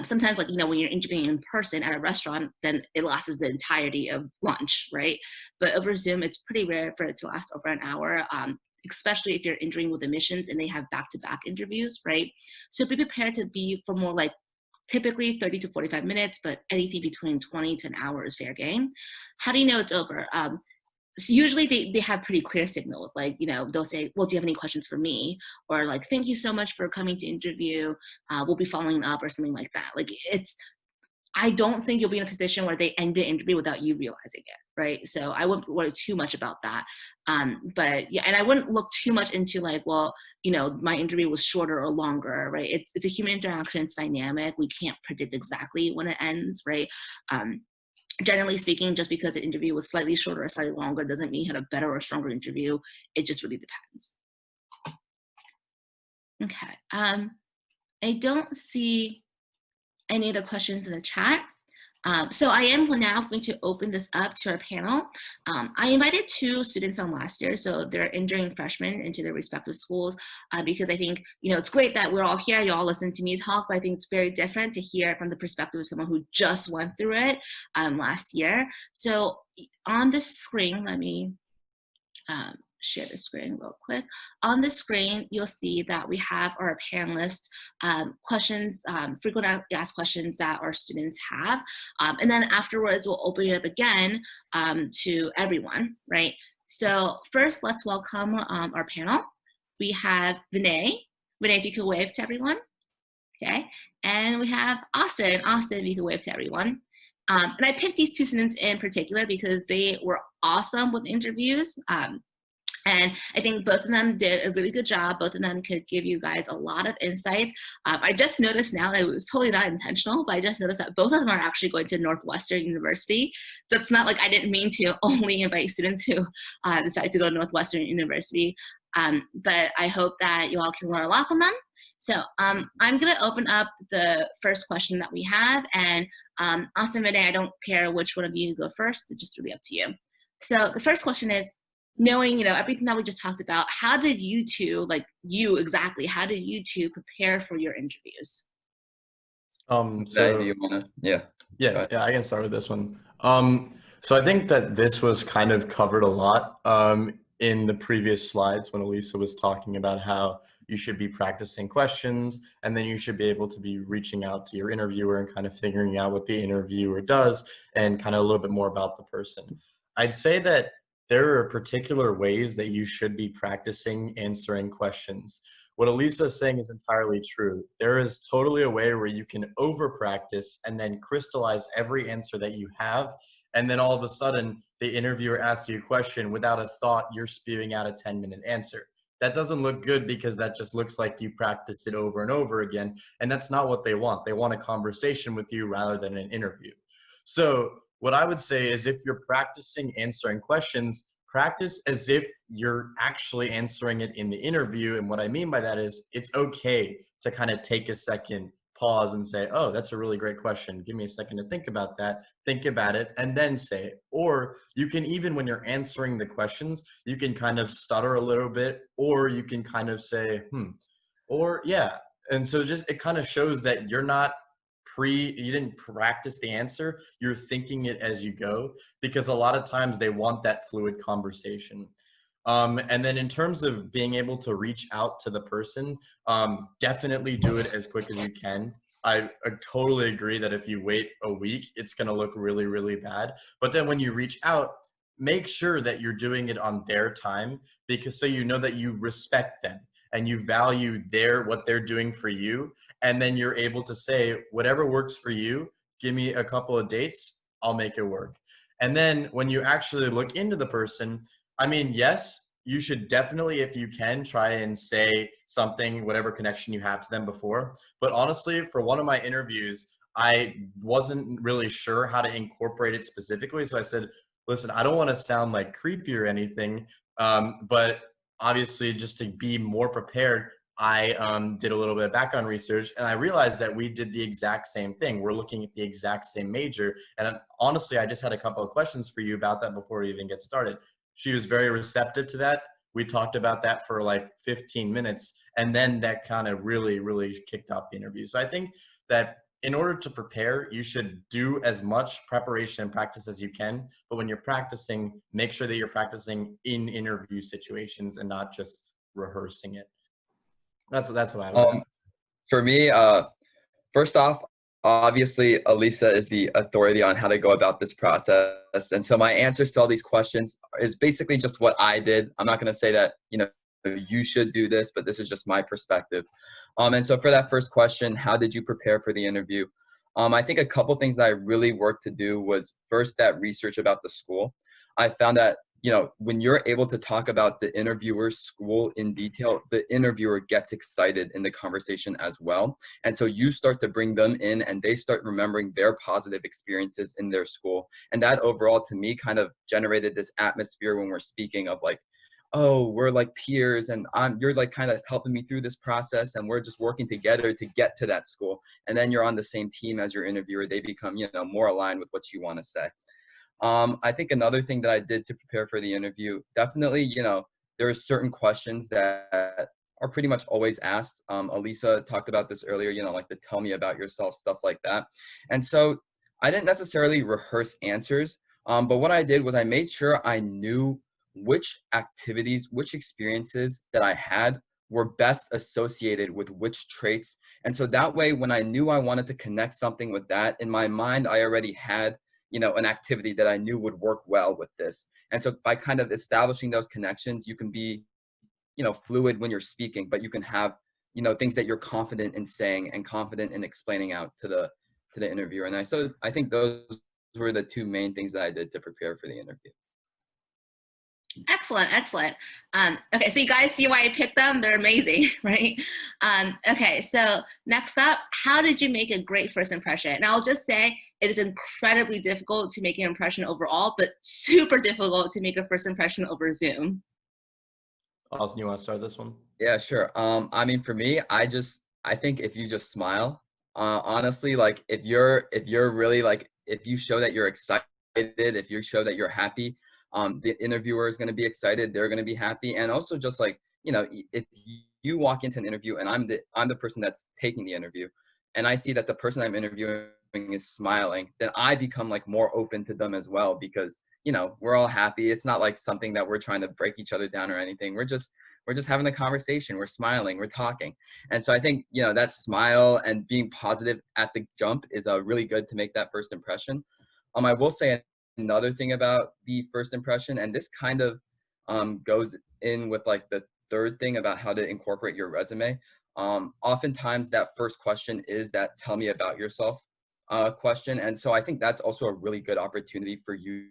Sometimes like, when you're interviewing in person at a restaurant, then it lasts the entirety of lunch, right? But over Zoom, it's pretty rare for it to last over an hour. Especially if you're interviewing with admissions and they have back-to-back interviews, right? So be prepared to be for more like typically 30 to 45 minutes, but anything between 20 to an hour is fair game. How do you know it's over? So usually they have pretty clear signals, like, they'll say, well, do you have any questions for me? Or like, thank you so much for coming to interview. We'll be following up or something like that. Like I don't think you'll be in a position where they end the interview without you realizing it, right? So I wouldn't worry too much about that. But yeah, and I wouldn't look too much into like, well, my interview was shorter or longer, right? It's a human interaction, it's dynamic. We can't predict exactly when it ends, right? Generally speaking, just because an interview was slightly shorter or slightly longer doesn't mean you had a better or stronger interview. It just really depends. Okay, I don't see any other questions in the chat. So I am now going to open this up to our panel. I invited 2 students on last year, so they're entering freshmen into their respective schools, because I think, it's great that we're all here, you all listen to me talk, but I think it's very different to hear from the perspective of someone who just went through it last year. So on the screen, let me share the screen real quick. On the screen, you'll see that we have our panelists questions, frequent asked questions that our students have. And then afterwards, we'll open it up again to everyone, right? So first, let's welcome our panel. We have Vinay. Vinay, if you could wave to everyone. Okay. And we have Austin. Austin, if you could wave to everyone. And I picked these 2 students in particular because they were awesome with interviews. And I think both of them did a really good job. Both of them could give you guys a lot of insights. I just noticed now, and it was totally not intentional, but I just noticed that both of them are actually going to Northwestern University. So it's not like I didn't mean to only invite students who decide to go to Northwestern University. But I hope that you all can learn a lot from them. So I'm going to open up the first question that we have. And Austin, Vinay, I don't care which one of you go first. It's just really up to you. So the first question is, knowing, everything that we just talked about, how did you 2, how did you 2 prepare for your interviews? So do you wanna, yeah, I can start with this one. So I think that this was kind of covered a lot in the previous slides when Elisa was talking about how you should be practicing questions, and then you should be able to be reaching out to your interviewer and kind of figuring out what the interviewer does and kind of a little bit more about the person. I'd say that there are particular ways that you should be practicing answering questions. What Elisa is saying is entirely true. There is totally a way where you can over practice and then crystallize every answer that you have. And then all of a sudden, the interviewer asks you a question without a thought, you're spewing out a 10-minute answer. That doesn't look good because that just looks like you practiced it over and over again. And that's not what they want. They want a conversation with you rather than an interview. So what I would say is, if you're practicing answering questions, practice as if you're actually answering it in the interview. And what I mean by that is, it's okay to kind of take a second, pause and say, oh, that's a really great question. Give me a second to think about that. Think about it and then say it. Or you can, even when you're answering the questions, you can kind of stutter a little bit, or you can kind of say, or yeah. And so just, it kind of shows that you're not you didn't practice the answer, you're thinking it as you go, because a lot of times they want that fluid conversation. And then in terms of being able to reach out to the person, definitely do it as quick as you can. I totally agree that if you wait a week, it's going to look really, really bad. But then when you reach out, make sure that you're doing it on their time, because so you know that you respect them and you value what they're doing for you. And then you're able to say, whatever works for you, give me a couple of dates, I'll make it work. And then when you actually look into the person, I mean, yes, you should definitely, if you can, try and say something, whatever connection you have to them before. But honestly, for one of my interviews, I wasn't really sure how to incorporate it specifically. So I said, listen, I don't want to sound like creepy or anything, but obviously, just to be more prepared, I did a little bit of background research, and I realized that we did the exact same thing. We're looking at the exact same major. And honestly, I just had a couple of questions for you about that before we even get started. She was very receptive to that. We talked about that for like 15 minutes, and then that kind of really, really kicked off the interview. So I think that in order to prepare, you should do as much preparation and practice as you can. But when you're practicing, make sure that you're practicing in interview situations and not just rehearsing it. That's what I would. For me, first off, obviously, Elisa is the authority on how to go about this process. And so my answers to all these questions is basically just what I did. I'm not going to say that, you should do this, but this is just my perspective. And so for that first question, how did you prepare for the interview? I think a couple things that I really worked to do was, first, that research about the school. I found that, when you're able to talk about the interviewer's school in detail, the interviewer gets excited in the conversation as well. And so you start to bring them in, and they start remembering their positive experiences in their school. And that overall, to me, kind of generated this atmosphere when we're speaking of like, oh, we're like peers and you're like kind of helping me through this process and we're just working together to get to that school. And then you're on the same team as your interviewer. They become, you know, more aligned with what you want to say. I think another thing that I did to prepare for the interview, definitely, you know, there are certain questions that are pretty much always asked. Elisa talked about this earlier, you know, like the tell me about yourself, stuff like that. And so I didn't necessarily rehearse answers, but what I did was I made sure I knew which activities, which experiences that I had were best associated with which traits. And so that way, when I knew I wanted to connect something with that, in my mind, I already had, you know, an activity that I knew would work well with this. And so by kind of establishing those connections, you can be, you know, fluid when you're speaking, but you can have, you know, things that you're confident in saying and confident in explaining out to the interviewer. And so I think those were the two main things that I did to prepare for the interview. Excellent, excellent. Okay, so you guys see why I picked them? They're amazing, right? Okay, so next up, how did you make a great first impression? And I'll just say it is incredibly difficult to make an impression overall, but super difficult to make a first impression over Zoom. Austin, you want to start this one? Yeah, sure. I mean, for me, I think if you just smile, honestly, like if you're really like, if you show that you're excited, if you show that you're happy, the interviewer is going to be excited. They're going to be happy. And also just like, you know, if you walk into an interview and I'm the person that's taking the interview and I see that the person I'm interviewing is smiling, then I become like more open to them as well, because, you know, we're all happy. It's not like something that we're trying to break each other down or anything. We're just having a conversation. We're smiling, we're talking. And so I think, you know, that smile and being positive at the jump is really good to make that first impression. I will say another thing about the first impression, and this kind of goes in with like the third thing about how to incorporate your resume. Oftentimes that first question is that tell me about yourself question. And so I think that's also a really good opportunity for you.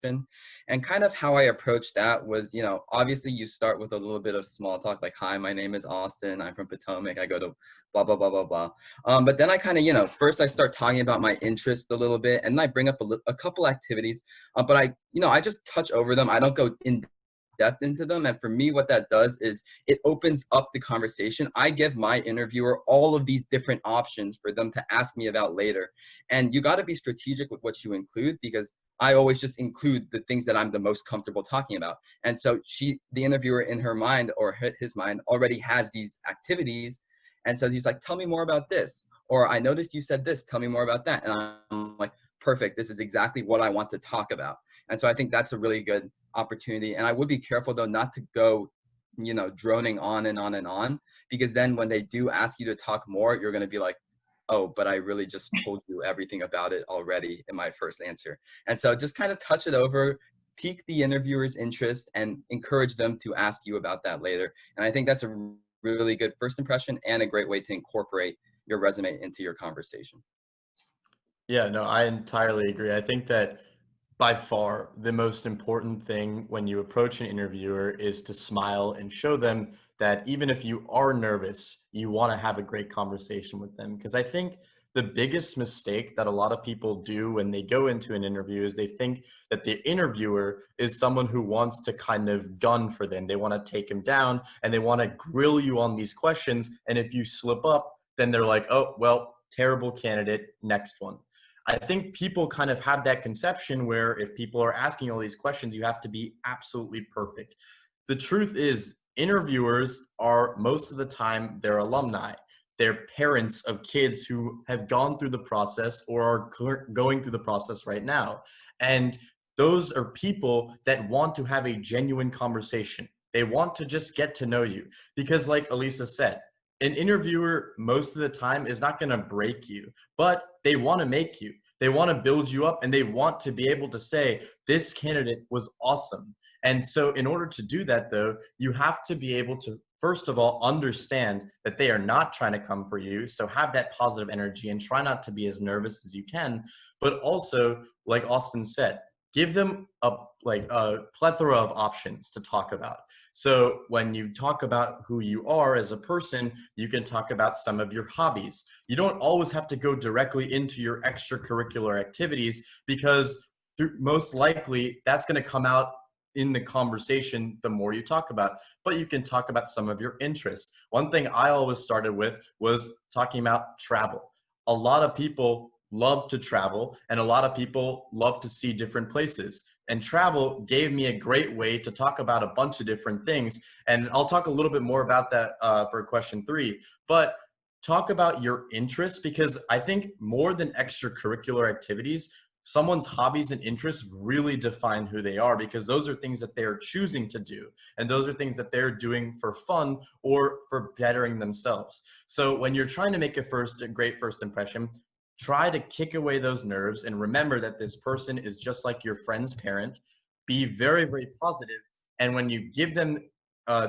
And kind of how I approached that was, you know, obviously you start with a little bit of small talk, like, hi, my name is Austin. I'm from Potomac. I go to blah, blah, blah, blah, blah. But then I kind of, you know, first I start talking about my interest a little bit, and then I bring up a couple activities, but I just touch over them. I don't go in depth into them. And for me, what that does is it opens up the conversation. I give my interviewer all of these different options for them to ask me about later. And you got to be strategic with what you include, because I always just include the things that I'm the most comfortable talking about. And so the interviewer in her mind or his mind already has these activities. And so he's like, tell me more about this. Or I noticed you said this, tell me more about that. And I'm like, perfect. This is exactly what I want to talk about. And so I think that's a really good opportunity. And I would be careful though, not to go, you know, droning on and on and on, because then when they do ask you to talk more, you're going to be like, oh, but I really just told you everything about it already in my first answer. And so just kind of touch it over, pique the interviewer's interest, and encourage them to ask you about that later. And I think that's a really good first impression and a great way to incorporate your resume into your conversation. Yeah, no, I entirely agree. I think that by far the most important thing when you approach an interviewer is to smile and show them that even if you are nervous, you want to have a great conversation with them. Because I think the biggest mistake that a lot of people do when they go into an interview is they think that the interviewer is someone who wants to kind of gun for them. They want to take them down and they want to grill you on these questions. And if you slip up, then they're like, oh, well, terrible candidate, next one. I think people kind of have that conception where if people are asking all these questions, you have to be absolutely perfect. The truth is, interviewers are most of the time they're alumni. They're parents of kids who have gone through the process or are going through the process right now. And those are people that want to have a genuine conversation. They want to just get to know you. Because like Elisa said, an interviewer most of the time is not going to break you, but they want to make you. They want to build you up, and they want to be able to say, this candidate was awesome. And so in order to do that, though, you have to be able to, first of all, understand that they are not trying to come for you. So have that positive energy and try not to be as nervous as you can. But also, like Austin said, give them a plethora of options to talk about. So when you talk about who you are as a person, you can talk about some of your hobbies. You don't always have to go directly into your extracurricular activities, because most likely that's going to come out in the conversation, the more you talk about, but you can talk about some of your interests. One thing I always started with was talking about travel. A lot of people love to travel, and a lot of people love to see different places. And travel gave me a great way to talk about a bunch of different things. And I'll talk a little bit more about that for question 3, but talk about your interests, because I think more than extracurricular activities, someone's hobbies and interests really define who they are, because those are things that they're choosing to do. And those are things that they're doing for fun or for bettering themselves. So when you're trying to make a great first impression, try to kick away those nerves and remember that this person is just like your friend's parent. Be very, very positive. And when you give them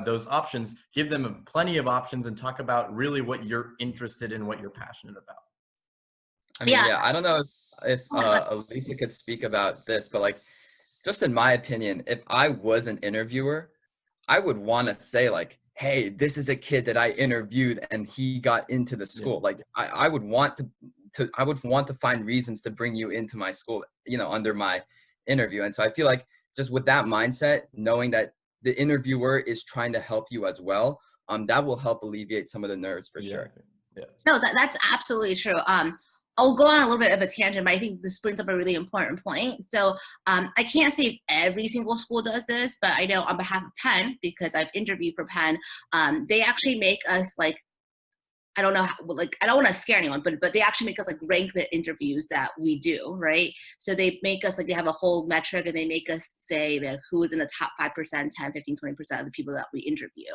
those options, give them plenty of options and talk about really what you're interested in, what you're passionate about. I mean, yeah, I don't know if Alicia could speak about this, but like, just in my opinion, if I was an interviewer, I would want to say like, hey, this is a kid that I interviewed and he got into the school. Yeah. Like I would want to find reasons to bring you into my school, you know, under my interview. And so I feel like just with that mindset, knowing that the interviewer is trying to help you as well, that will help alleviate some of the nerves for sure. Yeah. No, that's absolutely true. I'll go on a little bit of a tangent, but I think this brings up a really important point. So I can't say every single school does this, but I know on behalf of Penn, because I've interviewed for Penn, they actually make us like, I don't know how, like, I don't want to scare anyone, but they actually make us like rank the interviews that we do, right? So they make us like, they have a whole metric and they make us say that who is in the top 5%, 10, 15, 20% of the people that we interview.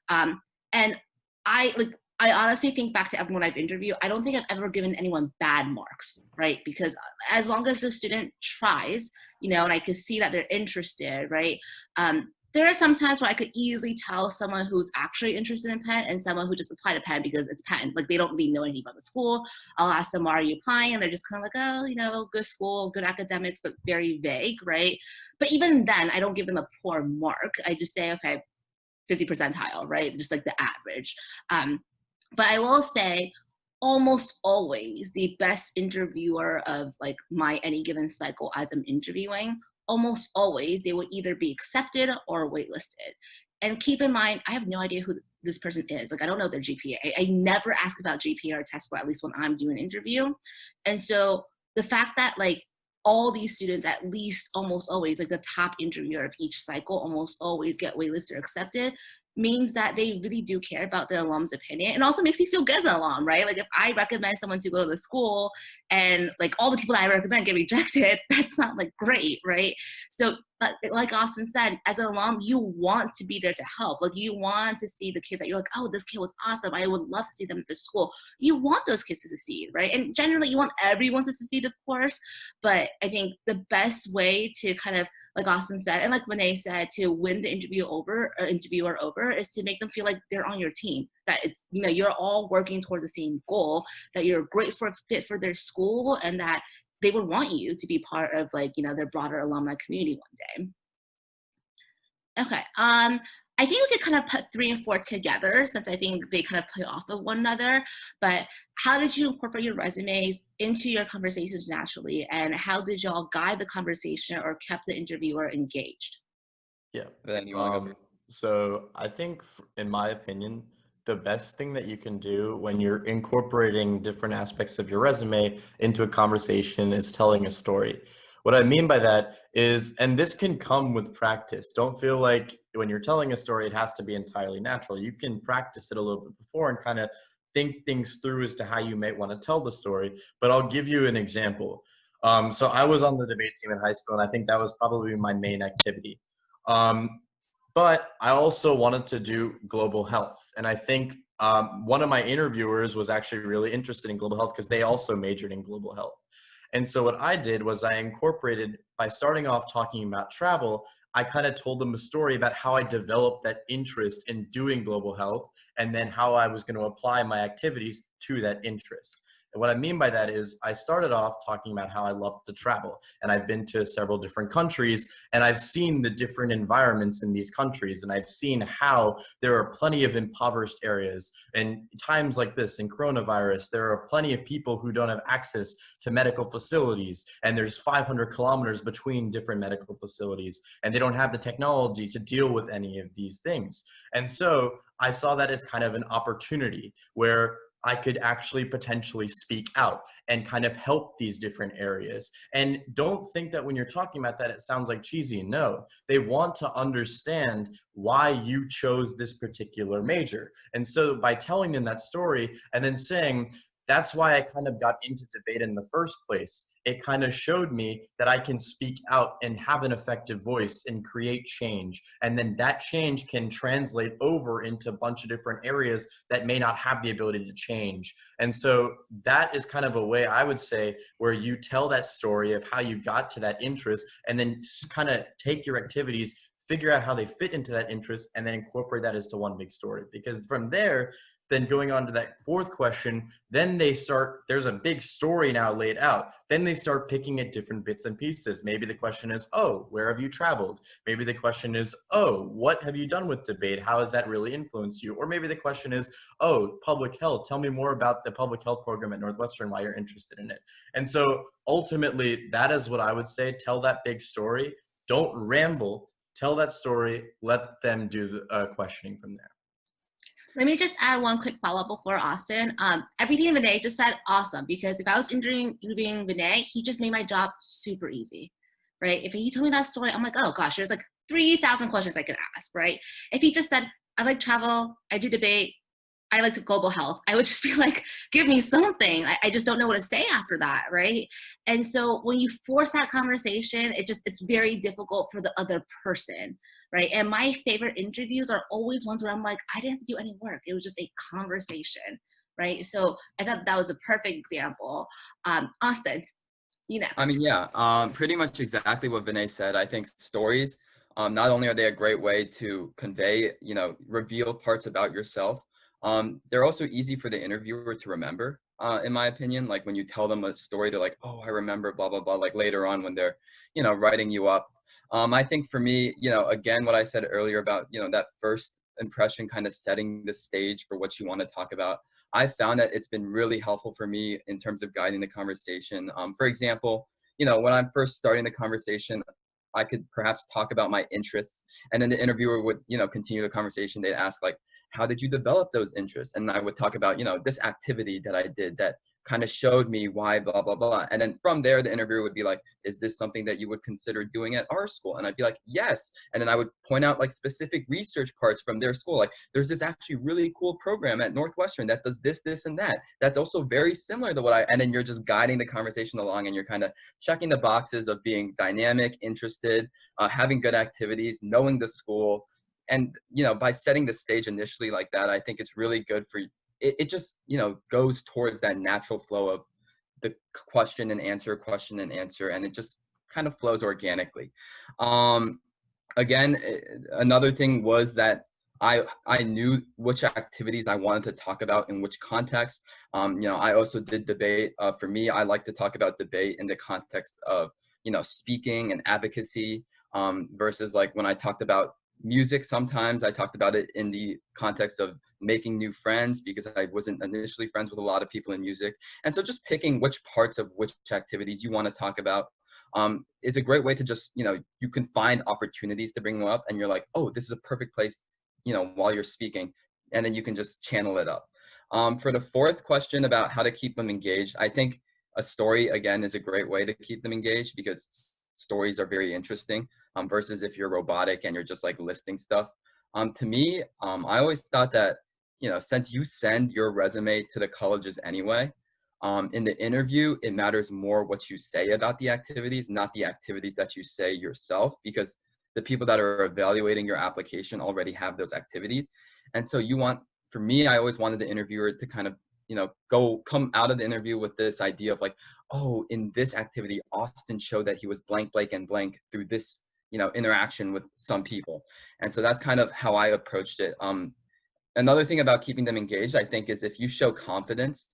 And I honestly think back to everyone I've interviewed, I don't think I've ever given anyone bad marks, right? Because as long as the student tries, you know, and I could see that they're interested, right? There are some times where I could easily tell someone who's actually interested in Penn and someone who just applied to Penn because it's Penn. Like they don't really know anything about the school. I'll ask them, why are you applying? And they're just kind of like, oh, you know, good school, good academics, but very vague, right? But even then, I don't give them a poor mark. I just say, okay, 50 percentile, right? Just like the average. But I will say, almost always the best interviewer of like my any given cycle as I'm interviewing, almost always they will either be accepted or waitlisted. And keep in mind, I have no idea who this person is. Like, I don't know their GPA. I never ask about GPA or test score, at least when I'm doing an interview. And so the fact that like all these students, at least almost always, like the top interviewer of each cycle almost always get waitlisted or accepted, means that they really do care about their alum's opinion. And also makes you feel good as an alum, right? Like if I recommend someone to go to the school and like all the people that I recommend get rejected, that's not like great, right? So like Austin said, as an alum, you want to be there to help. Like you want to see the kids that you're like, oh, this kid was awesome. I would love to see them at the school. You want those kids to succeed, right? And generally you want everyone to succeed, of course. But I think the best way to kind of, like Austin said, and like Renee said, to win the interviewer over is to make them feel like they're on your team, that it's, you know, you're all working towards the same goal, that you're a great fit for their school, and that they would want you to be part of like, you know, their broader alumni community one day. Okay, I think we could kind of put 3 and 4 together since I think they kind of play off of one another. But how did you incorporate your resumes into your conversations naturally? And how did y'all guide the conversation or kept the interviewer engaged? Yeah. Then you want to go? So I think, in my opinion, the best thing that you can do when you're incorporating different aspects of your resume into a conversation is telling a story. What I mean by that is, and this can come with practice. Don't feel like when you're telling a story, it has to be entirely natural. You can practice it a little bit before and kind of think things through as to how you might want to tell the story. But I'll give you an example. So I was on the debate team in high school, and I think that was probably my main activity. But I also wanted to do global health. And I think one of my interviewers was actually really interested in global health because they also majored in global health. And so what I did was I incorporated, by starting off talking about travel, I kind of told them a story about how I developed that interest in doing global health and then how I was going to apply my activities to that interest. And what I mean by that is I started off talking about how I love to travel, and I've been to several different countries, and I've seen the different environments in these countries, and I've seen how there are plenty of impoverished areas. And times like this, in coronavirus, there are plenty of people who don't have access to medical facilities, and there's 500 kilometers between different medical facilities, and they don't have the technology to deal with any of these things. And so I saw that as kind of an opportunity where I could actually potentially speak out and kind of help these different areas. And don't think that when you're talking about that, it sounds like cheesy. No, they want to understand why you chose this particular major. And so by telling them that story and then saying, that's why I kind of got into debate in the first place. It kind of showed me that I can speak out and have an effective voice and create change. And then that change can translate over into a bunch of different areas that may not have the ability to change. And so that is kind of a way, I would say, where you tell that story of how you got to that interest and then kind of take your activities, figure out how they fit into that interest, and then incorporate that into one big story. Because from there, then going on to that fourth question, then they start, there's a big story now laid out. Then they start picking at different bits and pieces. Maybe the question is, oh, where have you traveled? Maybe the question is, oh, what have you done with debate? How has that really influenced you? Or maybe the question is, oh, public health. Tell me more about the public health program at Northwestern, why you're interested in it. And so ultimately, that is what I would say. Tell that big story. Don't ramble. Tell that story. Let them do the questioning from there. Let me just add one quick follow-up before Austin. Everything Vinay just said, awesome, because if I was interviewing Vinay, he just made my job super easy, right? If he told me that story, I'm like, oh gosh, there's like 3,000 questions I could ask, right? If he just said, I like travel, I do debate, I like global health, I would just be like, give me something. I just don't know what to say after that, right? And so when you force that conversation, it's very difficult for the other person, right? And my favorite interviews are always ones where I'm like, I didn't have to do any work. It was just a conversation, right? So I thought that was a perfect example. Austin, you next. I mean, yeah, pretty much exactly what Vinay said. I think stories, not only are they a great way to convey, reveal parts about yourself, they're also easy for the interviewer to remember, in my opinion. Like when you tell them a story, they're like, oh, I remember blah, blah, blah, like later on when they're, writing you up. I think for me, again, what I said earlier about, that first impression kind of setting the stage for what you want to talk about. I found that it's been really helpful for me in terms of guiding the conversation. For example, when I'm first starting the conversation, I could perhaps talk about my interests, and then the interviewer would, continue the conversation. They'd ask like, how did you develop those interests? And I would talk about, this activity that I did that kind of showed me why, blah, blah, blah. And then from there, the interviewer would be like, is this something that you would consider doing at our school? And I'd be like, yes. And then I would point out like specific research parts from their school. Like there's this actually really cool program at Northwestern that does this, this, and that. That's also very similar to and then you're just guiding the conversation along, and you're kind of checking the boxes of being dynamic, interested, having good activities, knowing the school. And, by setting the stage initially like that, I think it's really good for it just, goes towards that natural flow of the question and answer, and it just kind of flows organically. Again, another thing was that I knew which activities I wanted to talk about in which context. I also did debate. For me, I like to talk about debate in the context of, speaking and advocacy, versus like when I talked about music, sometimes I talked about it in the context of making new friends, because I wasn't initially friends with a lot of people in music. And so just picking which parts of which activities you want to talk about is a great way to just, you can find opportunities to bring them up, and you're like, oh, this is a perfect place, while you're speaking, and then you can just channel it up. For the fourth question about how to keep them engaged, I think a story, again, is a great way to keep them engaged, because stories are very interesting, versus if you're robotic and you're just like listing stuff. To me, I always thought that, since you send your resume to the colleges anyway, in the interview, it matters more what you say about the activities, not the activities that you say yourself, because the people that are evaluating your application already have those activities. And so for me, I always wanted the interviewer to kind of, come out of the interview with this idea of like, oh, in this activity, Austin showed that he was blank, blank, and blank through this, interaction with some people. And so that's kind of how I approached it. Another thing about keeping them engaged, I think, is if you show confidence,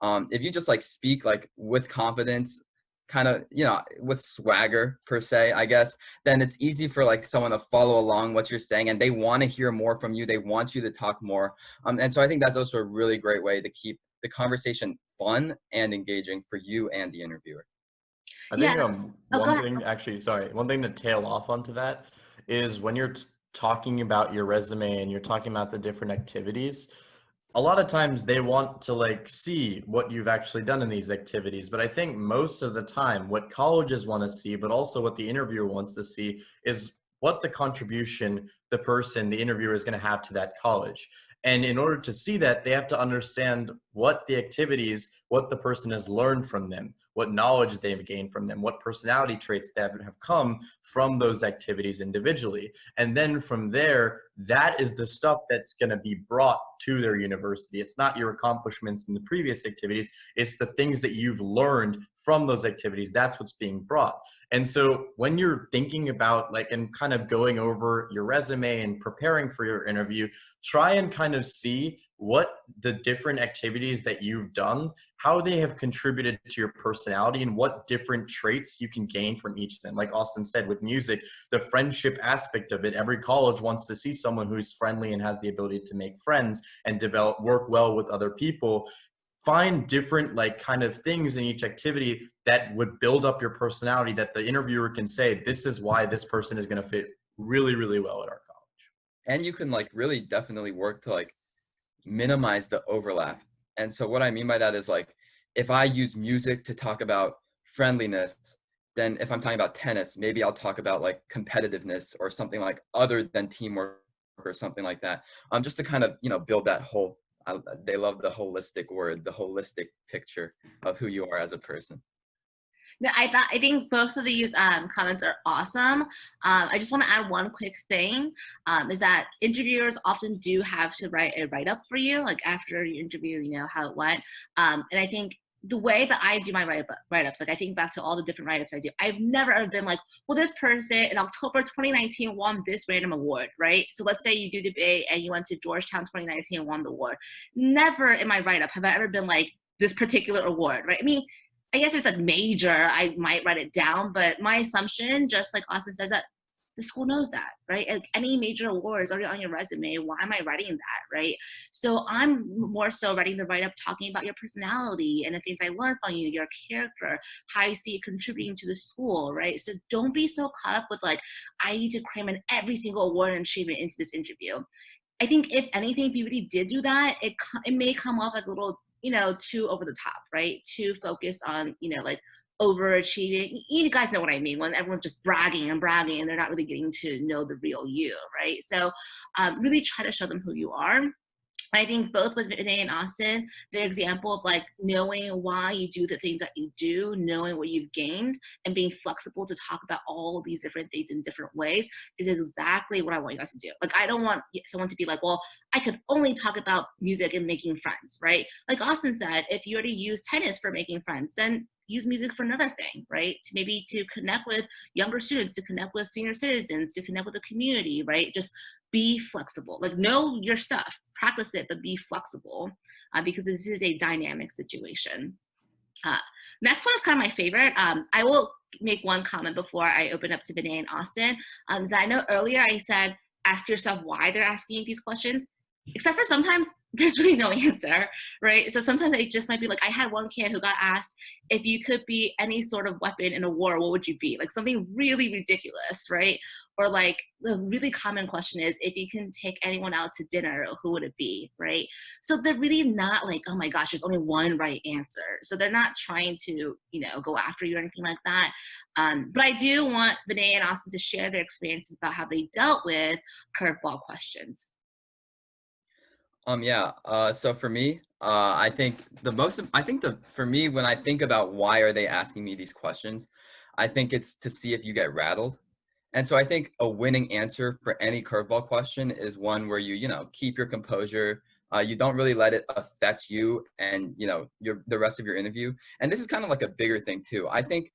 If you just like speak like with confidence, kind of, you know, with swagger per se, I guess, then it's easy for like someone to follow along what you're saying, and they want to hear more from you. They want you to talk more. And so I think that's also a really great way to keep the conversation fun and engaging for you and the interviewer. I think one thing to tail off onto that is when you're talking about your resume and you're talking about the different activities, a lot of times they want to like see what you've actually done in these activities. But I think most of the time what colleges want to see, but also what the interviewer wants to see, is what the contribution the interviewer is going to have to that college. And in order to see that, they have to understand what the activities, what the person has learned from them, what knowledge they've gained from them, what personality traits that have come from those activities individually. And then from there, that is the stuff that's going to be brought to their university. It's not your accomplishments in the previous activities. It's the things that you've learned from those activities. That's what's being brought. And so when you're thinking about like, and kind of going over your resume and preparing for your interview, try and kind of see what the different activities that you've done, how they have contributed to your personality, and what different traits you can gain from each of them. Like Austin said, with music, the friendship aspect of it, every college wants to see someone who's friendly and has the ability to make friends and work well with other people. Find different like kind of things in each activity that would build up your personality, that the interviewer can say, this is why this person is going to fit really, really well at our college. And you can like really definitely work to like minimize the overlap. And so what I mean by that is like, if I use music to talk about friendliness, then if I'm talking about tennis, maybe I'll talk about like competitiveness or something like other than teamwork or something like that. Just to kind of, you know, build that whole, they love the holistic word, the holistic picture of who you are as a person. No, I think both of these comments are awesome. I just want to add one quick thing, is that interviewers often do have to write a write-up for you, like after you interview, you know, how it went. And I think the way that I do my write-ups, like I think back to all the different write-ups I do, I've never ever been like, well, this person in October 2019 won this random award, right? So let's say you do debate and you went to Georgetown 2019 and won the award. Never in my write-up have I ever been like, this particular award, right? I mean, I guess if it's like major, I might write it down, but my assumption, just like Austin says, that the school knows that, right? Like any major award is already on your resume. Why am I writing that, right? So I'm more so writing the write-up talking about your personality and the things I learned from you, your character, how you see it contributing to the school, right? So don't be so caught up with like, I need to cram in every single award and achievement into this interview. I think if anything, if you really did do that, it may come off as a little, you know, too over the top, right? Too focused on, you know, like overachieving. You guys know what I mean, when everyone's just bragging and bragging and they're not really getting to know the real you, right? So really try to show them who you are. I think both with Vinay and Austin, their example of like knowing why you do the things that you do, knowing what you've gained, and being flexible to talk about all these different things in different ways is exactly what I want you guys to do. Like, I don't want someone to be like, well, I could only talk about music and making friends, right? Like Austin said, if you already use tennis for making friends, then use music for another thing, right? To maybe to connect with younger students, to connect with senior citizens, to connect with the community, right? Just be flexible. Like, know your stuff, practice it, but be flexible because this is a dynamic situation. Next one is kind of my favorite. I will make one comment before I open up to Vinay and Austin. So I know earlier I said, ask yourself why they're asking you these questions, except for sometimes there's really no answer, right? So sometimes it just might be like, I had one kid who got asked, if you could be any sort of weapon in a war, what would you be? Like something really ridiculous, right? Or like the really common question is, if you can take anyone out to dinner, who would it be, right? So they're really not like, oh my gosh, there's only one right answer. So they're not trying to, you know, go after you or anything like that. But I do want Vinay and Austin to share their experiences about how they dealt with curveball questions. So for me, I think for me, when I think about why are they asking me these questions, I think it's to see if you get rattled. And so I think a winning answer for any curveball question is one where you know, keep your composure. You don't really let it affect you and, you know, the rest of your interview. And this is kind of like a bigger thing too. I think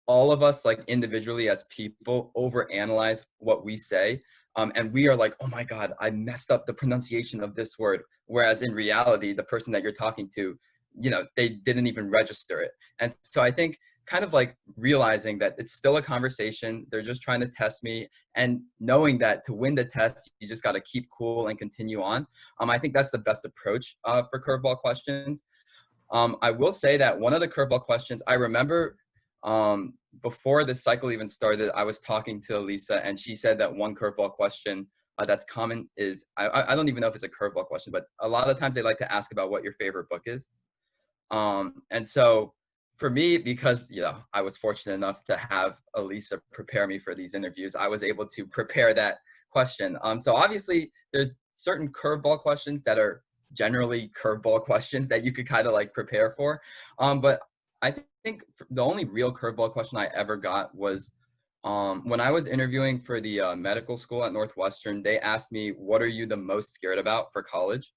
all of us, like individually as people, overanalyze what we say. And we are like, oh my God, I messed up the pronunciation of this word. Whereas in reality, the person that you're talking to you know, they didn't even register it. And so I think kind of like realizing that it's still a conversation, they're just trying to test me, and knowing that to win the test, you just got to keep cool and continue on. I think that's the best approach for curveball questions. I will say that one of the curveball questions, I remember before this cycle even started, I was talking to Elisa, and she said that one curveball question that's common is, I don't even know if it's a curveball question, but a lot of times they like to ask about what your favorite book is. And so for me, because, you know, I was fortunate enough to have Elisa prepare me for these interviews, I was able to prepare that question. So obviously there's certain curveball questions that are generally curveball questions that you could kind of like prepare for. But I think the only real curveball question I ever got was when I was interviewing for the medical school at Northwestern. They asked me, what are you the most scared about for college?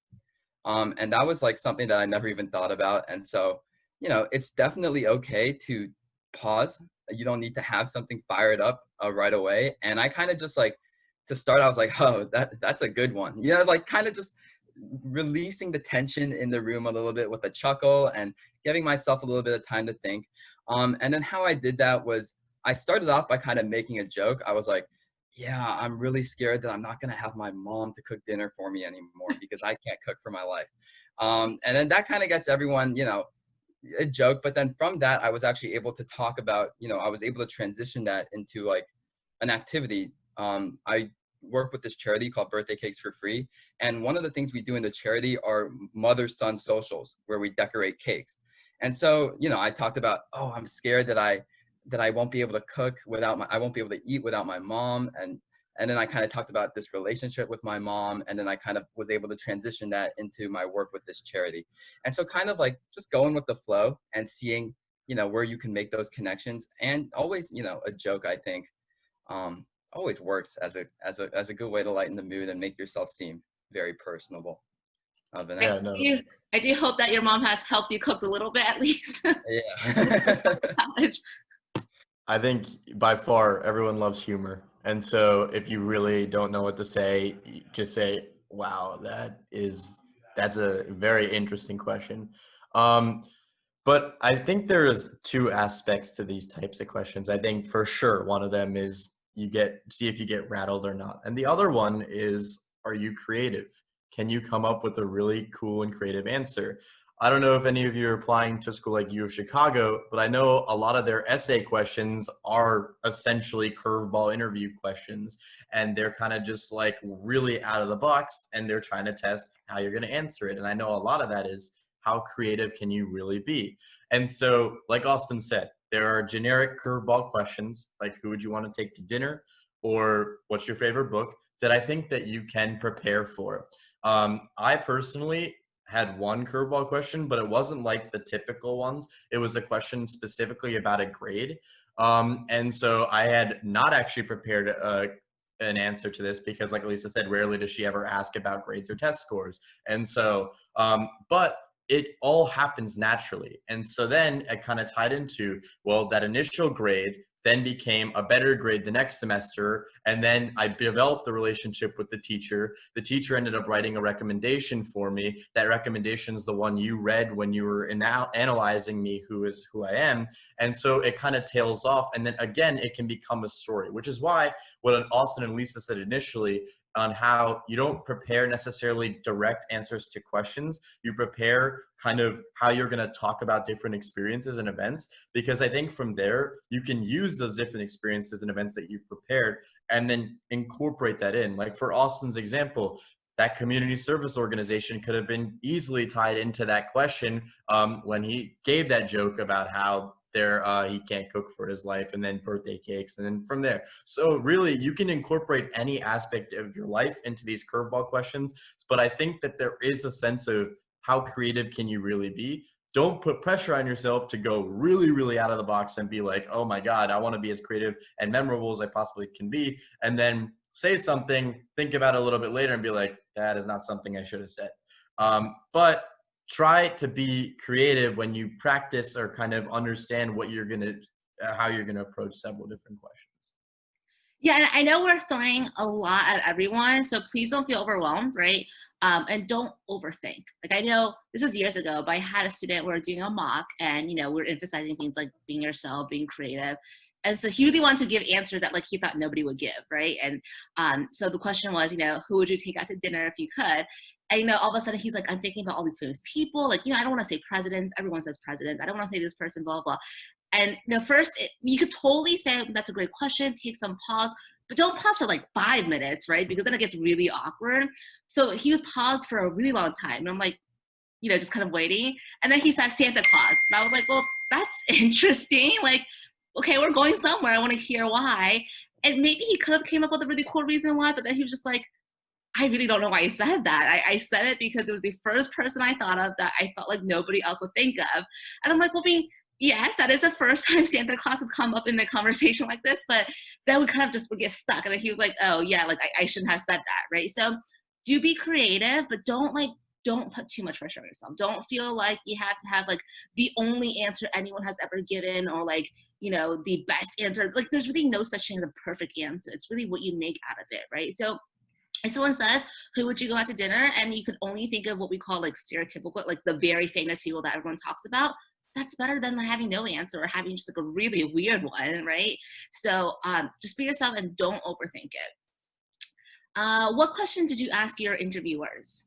And that was like something that I never even thought about. And so, you know, it's definitely okay to pause. You don't need to have something fired up right away. And I kind of just like, to start, I was like, oh, that's a good one. You know, like kind of just releasing the tension in the room a little bit with a chuckle and giving myself a little bit of time to think. And then how I did that was I started off by kind of making a joke. I was like, yeah, I'm really scared that I'm not going to have my mom to cook dinner for me anymore because I can't cook for my life. And then that kind of gets everyone, you know, a joke. But then from that, I was actually able to talk about, you know, I was able to transition that into like an activity. I work with this charity called Birthday Cakes for Free. And one of the things we do in the charity are mother-son socials where we decorate cakes. And so, you know, I talked about, oh, I'm scared that I won't be able to cook without I won't be able to eat without my mom. And then I kind of talked about this relationship with my mom. And then I kind of was able to transition that into my work with this charity. And so kind of like just going with the flow and seeing, you know, where you can make those connections. And always, you know, a joke, I think, always works as a good way to lighten the mood and make yourself seem very personable. Yeah, no. I do hope that your mom has helped you cook a little bit at least. Yeah. I think by far everyone loves humor. And so if you really don't know what to say, just say, wow, that's a very interesting question. But I think there's two aspects to these types of questions. I think for sure one of them is see if you get rattled or not. And the other one is, are you creative? Can you come up with a really cool and creative answer? I don't know if any of you are applying to a school like U of Chicago, but I know a lot of their essay questions are essentially curveball interview questions. And they're kind of just like really out of the box, and they're trying to test how you're going to answer it. And I know a lot of that is, how creative can you really be? And so, like Austin said, there are generic curveball questions, like who would you want to take to dinner, or what's your favorite book, that I think that you can prepare for. I personally had one curveball question, but it wasn't like the typical ones. It was a question specifically about a grade. And so I had not actually prepared an answer to this because, like Lisa said, rarely does she ever ask about grades or test scores. And so, but it all happens naturally. And so then it kind of tied into, well, that initial grade then became a better grade the next semester. And then I developed the relationship with the teacher. The teacher ended up writing a recommendation for me. That recommendation is the one you read when you were analyzing me, who I am. And so it kind of tails off. And then again, it can become a story, which is why what Austin and Lisa said initially on how you don't prepare necessarily direct answers to questions. You prepare kind of how you're going to talk about different experiences and events, because I think from there you can use those different experiences and events that you've prepared and then incorporate that in. Like for Austin's example, that community service organization could have been easily tied into that question when he gave that joke about how he can't cook for his life, and then birthday cakes, and then from there. So really, you can incorporate any aspect of your life into these curveball questions. But I think that there is a sense of how creative can you really be? Don't put pressure on yourself to go really, really out of the box and be like, oh my God, I want to be as creative and memorable as I possibly can be. And then say something, think about it a little bit later and be like, that is not something I should have said. But try to be creative when you practice or kind of understand what you're going to, how you're going to approach several different questions. Yeah, and I know we're throwing a lot at everyone, so please don't feel overwhelmed, right? And don't overthink. Like, I know this was years ago, but I had a student, we were doing a mock, and we're emphasizing things like being yourself, being creative. And so he really wanted to give answers that like he thought nobody would give, right? And so the question was, who would you take out to dinner if you could? And all of a sudden he's like, I'm thinking about all these famous people. Like, I don't want to say presidents. Everyone says presidents. I don't want to say this person, blah, blah. And first, you could totally say that's a great question, take some pause, but don't pause for like 5 minutes, right? Because then it gets really awkward. So he was paused for a really long time. And I'm like, just kind of waiting. And then he said Santa Claus. And I was like, well, that's interesting. Like, okay, we're going somewhere. I want to hear why. And maybe he could have came up with a really cool reason why, but then he was just like, I really don't know why I said that. I said it because it was the first person I thought of that I felt like nobody else would think of. And I'm like, well, yes, that is the first time Santa Claus has come up in a conversation like this, but then we kind of just would get stuck. And then he was like, oh yeah, like I shouldn't have said that, right? So do be creative, but don't put too much pressure on yourself. Don't feel like you have to have like the only answer anyone has ever given, or like, the best answer. Like, there's really no such thing as a perfect answer. It's really what you make out of it, right? So if someone says, who would you go out to dinner? And you could only think of what we call like stereotypical, like the very famous people that everyone talks about, that's better than having no answer or having just like a really weird one, right? So just be yourself and don't overthink it. What question did you ask your interviewers?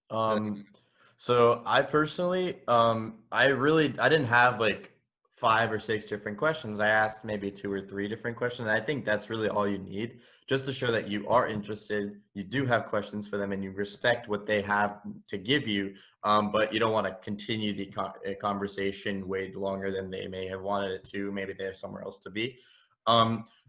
So I personally, I didn't have like 5 or 6 different questions. I asked maybe 2 or 3 different questions. And I think that's really all you need, just to show that you are interested, you do have questions for them, and you respect what they have to give you. But you don't want to continue the conversation way longer than they may have wanted it to. Maybe they have somewhere else to be.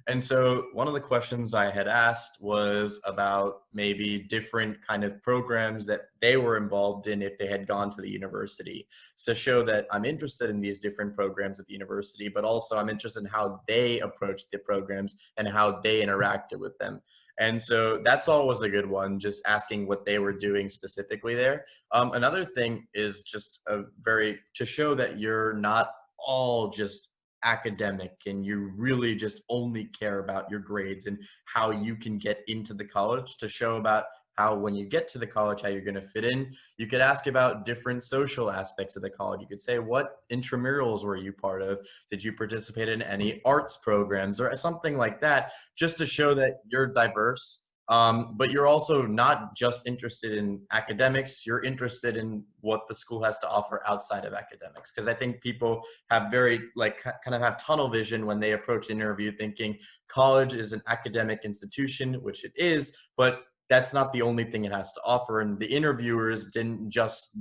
And so one of the questions I had asked was about maybe different kind of programs that they were involved in if they had gone to the university, to show that I'm interested in these different programs at the university, but also I'm interested in how they approached the programs and how they interacted with them. And so that's always a good one, just asking what they were doing specifically there. Another thing is just to show that you're not all just academic and you really just only care about your grades and how you can get into the college, to show about how when you get to the college, how you're going to fit in. You could ask about different social aspects of the college. You could say, what intramurals were you part of? Did you participate in any arts programs or something like that, just to show that you're diverse. But you're also not just interested in academics, you're interested in what the school has to offer outside of academics. Because I think people have kind of have tunnel vision when they approach the interview, thinking college is an academic institution, which it is, but that's not the only thing it has to offer. And the interviewers didn't just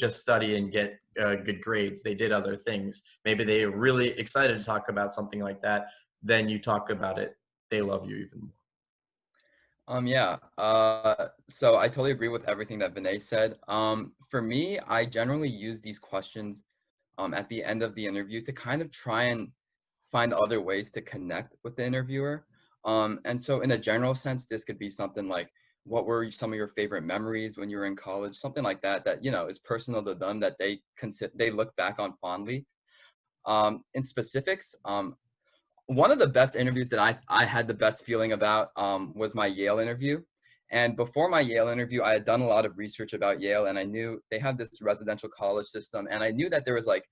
study and get good grades. They did other things. Maybe they're really excited to talk about something like that. Then you talk about it, they love you even more. So I totally agree with everything that Vinay said. For me, I generally use these questions at the end of the interview to kind of try and find other ways to connect with the interviewer. And so in a general sense, this could be something like, what were some of your favorite memories when you were in college? Something like that, is personal to them, that they look back on fondly. In specifics, one of the best interviews that I had the best feeling about was my Yale interview. And before my Yale interview, I had done a lot of research about Yale, and I knew they have this residential college system. And I knew that there was like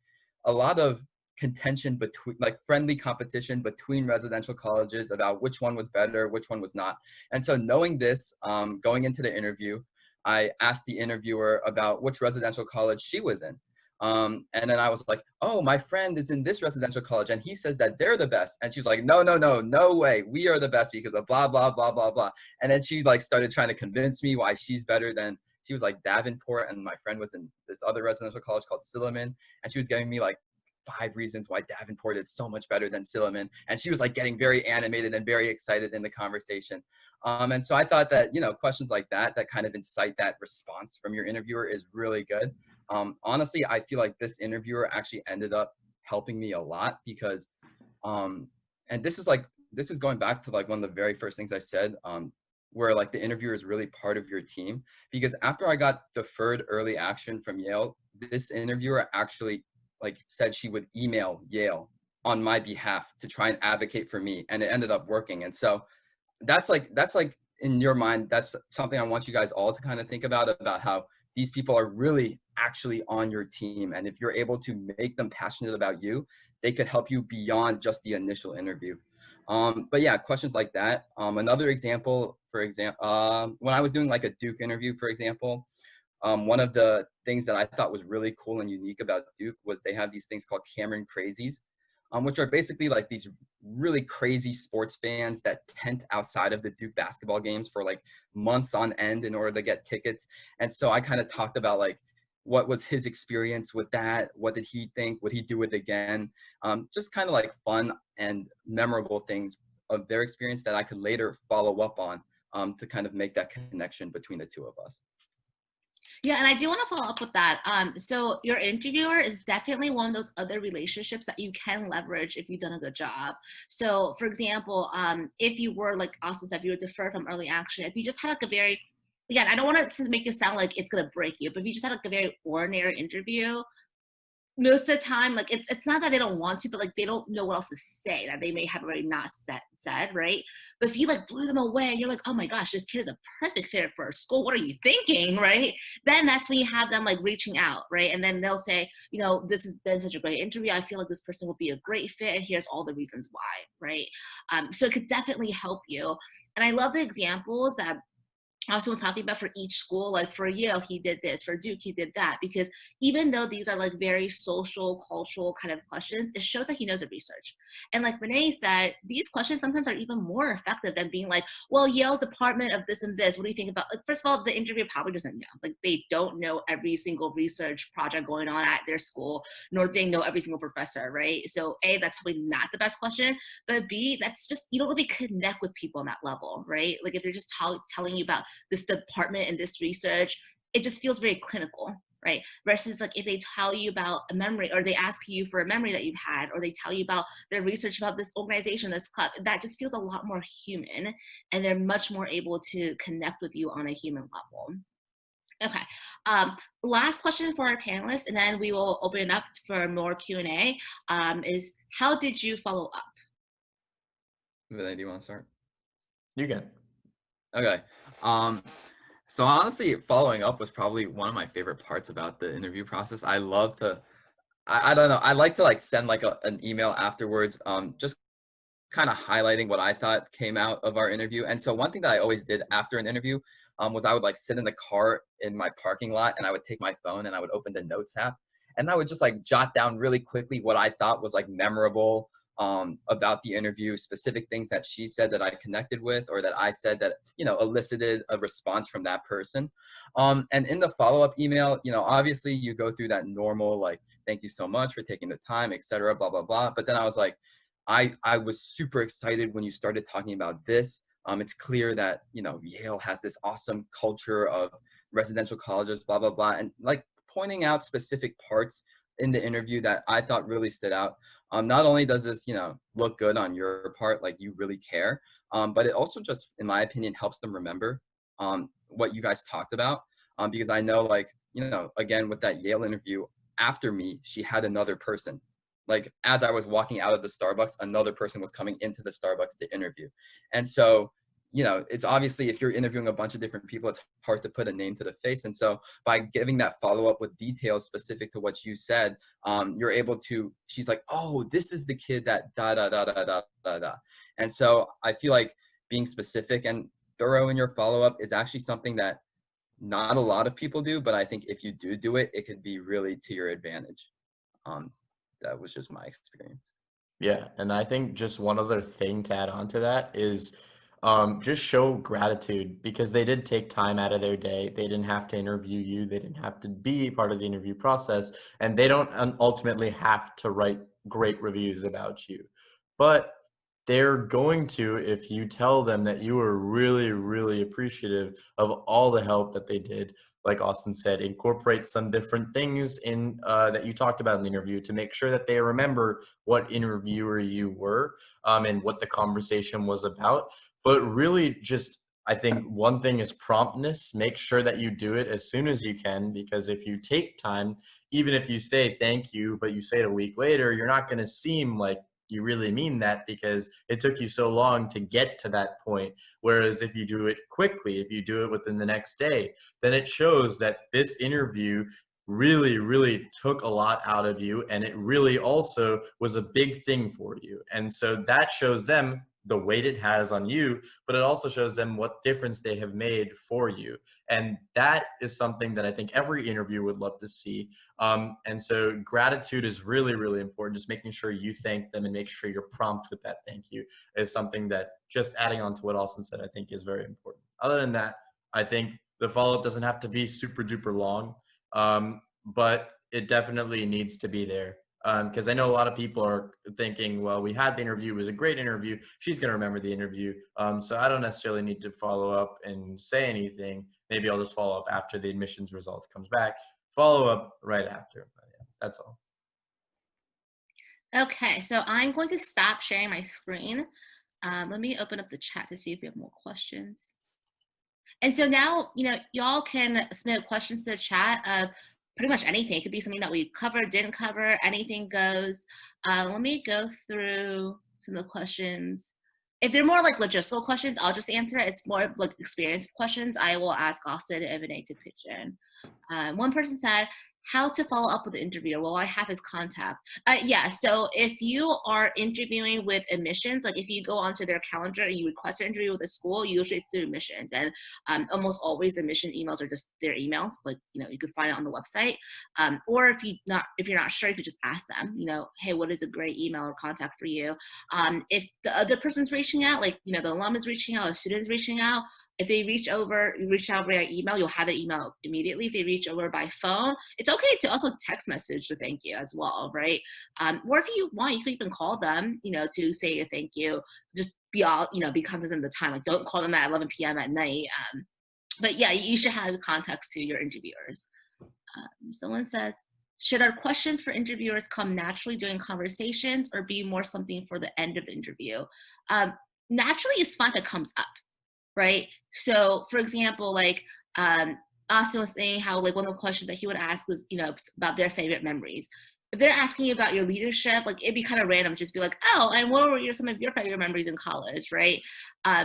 a lot of contention between, like, friendly competition between residential colleges about which one was better, which one was not. And so knowing this, going into the interview, I asked the interviewer about which residential college she was in. And then I was like, oh, my friend is in this residential college and he says that they're the best. And she was like, no way. We are the best because of blah, blah, blah, blah, blah. And then she like started trying to convince me why she's better than, she was like Davenport, and my friend was in this other residential college called Silliman. And she was giving me like 5 reasons why Davenport is so much better than Silliman. And she was like getting very animated and very excited in the conversation. And so I thought that, questions like that kind of incite that response from your interviewer is really good. Honestly, I feel like this interviewer actually ended up helping me a lot because, and this is going back to like one of the very first things I said, where like the interviewer is really part of your team. Because after I got deferred early action from Yale, this interviewer actually like said she would email Yale on my behalf to try and advocate for me, and it ended up working. And so that's like in your mind, that's something I want you guys all to kind of think about how these people are really actually on your team. And if you're able to make them passionate about you, they could help you beyond just the initial interview. But yeah, questions like that. Another example, for example, when I was doing like a Duke interview, for example, one of the things that I thought was really cool and unique about Duke was they have these things called Cameron Crazies, which are basically like these really crazy sports fans that tent outside of the Duke basketball games for like months on end in order to get tickets. And so I kind of talked about like, what was his experience with that? What did he think? Would he do it again? Just kind of like fun and memorable things of their experience that I could later follow up on to kind of make that connection between the two of us. Yeah, and I do want to follow up with that. So your interviewer is definitely one of those other relationships that you can leverage if you've done a good job. So for example, if you were, like Austin said, if you were deferred from early action, if you just had like a very, again, I don't want to make it sound like it's going to break you, but if you just had like a very ordinary interview, most of the time, like it's not that they don't want to, but like they don't know what else to say that they may have already not said, right? But if you like blew them away and you're like, oh my gosh, this kid is a perfect fit for our school, what are you thinking, right? Then that's when you have them like reaching out, right? And then they'll say, you know, this has been such a great interview, I feel like this person will be a great fit, and here's all the reasons why, right? So it could definitely help you. And I love the examples that also was talking about for each school, like for Yale, he did this, for Duke, he did that, because even though these are like very social, cultural kind of questions, it shows that he knows the research. And like Renee said, these questions sometimes are even more effective than being like, well, Yale's department of this and this, what do you think about, like, first of all, the interviewer probably doesn't know, like they don't know every single research project going on at their school, nor do they know every single professor, right? So A, that's probably not the best question, but B, that's just, you don't really connect with people on that level, right? Like if they're just telling you about this department and this research, it just feels very clinical, right? Versus like if they tell you about a memory, or they ask you for a memory that you've had, or they tell you about their research about this organization, this club, that just feels a lot more human, and they're much more able to connect with you on a human level. Okay, last question for our panelists, and then we will open it up for more Q&A, is how did you follow up? Vinay, do you want to start? You can. Okay. So honestly, following up was probably one of my favorite parts about the interview process. I love to, I don't know, I like to like send like an email afterwards, just kind of highlighting what I thought came out of our interview. And so one thing that I always did after an interview was I would like sit in the car in my parking lot, and I would take my phone and I would open the notes app, and I would just like jot down really quickly what I thought was like memorable about the interview, specific things that she said that I connected with, or that I said that, you know, elicited a response from that person. And in the follow-up email, you know, obviously you go through that normal, like, thank you so much for taking the time, etc., blah, blah, blah. But then I was like, I was super excited when you started talking about this. It's clear that, you know, Yale has this awesome culture of residential colleges, blah, blah, blah. And like pointing out specific parts in the interview that I thought really stood out. Not only does this, you know, look good on your part, like you really care, but it also just, in my opinion, helps them remember what you guys talked about. Because I know, like, you know, again, with that Yale interview, after me, she had another person. Like, as I was walking out of the Starbucks, another person was coming into the Starbucks to interview. And so, you know, it's obviously, if you're interviewing a bunch of different people, it's hard to put a name to the face. And so by giving that follow-up with details specific to what you said, you're able to, she's like, oh, this is the kid that da, da, da, da, da, da, da. And so I feel like being specific and thorough in your follow-up is actually something that not a lot of people do, but I think if you do it, it could be really to your advantage. That was just my experience. Yeah, and I think just one other thing to add on to that is just show gratitude, because they did take time out of their day. They didn't have to interview you. They didn't have to be part of the interview process, and they don't ultimately have to write great reviews about you. But they're going to, if you tell them that you were really, really appreciative of all the help that they did. Like Austin said, incorporate some different things in that you talked about in the interview to make sure that they remember what interviewer you were and what the conversation was about. But really just, I think one thing is promptness. Make sure that you do it as soon as you can, because if you take time, even if you say thank you, but you say it a week later, you're not going to seem like you really mean that because it took you so long to get to that point. Whereas if you do it quickly, if you do it within the next day, then it shows that this interview really, really took a lot out of you, and it really also was a big thing for you. And so that shows them the weight it has on you, but it also shows them what difference they have made for you. And that is something that I think every interview would love to see. And so gratitude is really, really important. Just making sure you thank them and make sure you're prompt with that thank you is something that, just adding on to what Austin said, I think is very important. Other than that, I think the follow-up doesn't have to be super duper long, but it definitely needs to be there. Because I know a lot of people are thinking, well, we had the interview, it was a great interview, she's going to remember the interview, so I don't necessarily need to follow up and say anything. Maybe I'll just follow up after the admissions result comes back. Follow up right after. But yeah, that's all. Okay, so I'm going to stop sharing my screen. Let me open up the chat to see if we have more questions. And so now, y'all can submit questions to the chat of pretty much anything. It could be something that we covered, didn't cover, anything goes. Let me go through some of the questions. If they're more like logistical questions, I'll just answer it. It's more like experience questions. I will ask Austin and Vinay to pitch in. One person said, how to follow up with the interviewer? Will I have his contact? Yeah, so if you are interviewing with admissions, like if you go onto their calendar and you request an interview with a school, usually it's through admissions, and almost always admission emails are just their emails. Like, you can find it on the website. Or if you're not sure, you could just ask them, hey, what is a great email or contact for you? If the other person's reaching out, like, the alum is reaching out, a student is reaching out, if they reach out via email, you'll have the email immediately. If they reach over by phone, it's okay to also text message to thank you as well, right? Or if you want, you can even call them, to say a thank you. Just be cognizant of the time. Like, don't call them at 11 p.m. at night. But yeah, you should have context to your interviewers. Someone says, should our questions for interviewers come naturally during conversations or be more something for the end of the interview? Naturally, it's fine if it comes up. Right? So for example, like Austin was saying how like one of the questions that he would ask was, about their favorite memories. If they're asking you about your leadership, like it'd be kind of random, just be like, oh, and what were some of your favorite memories in college, right?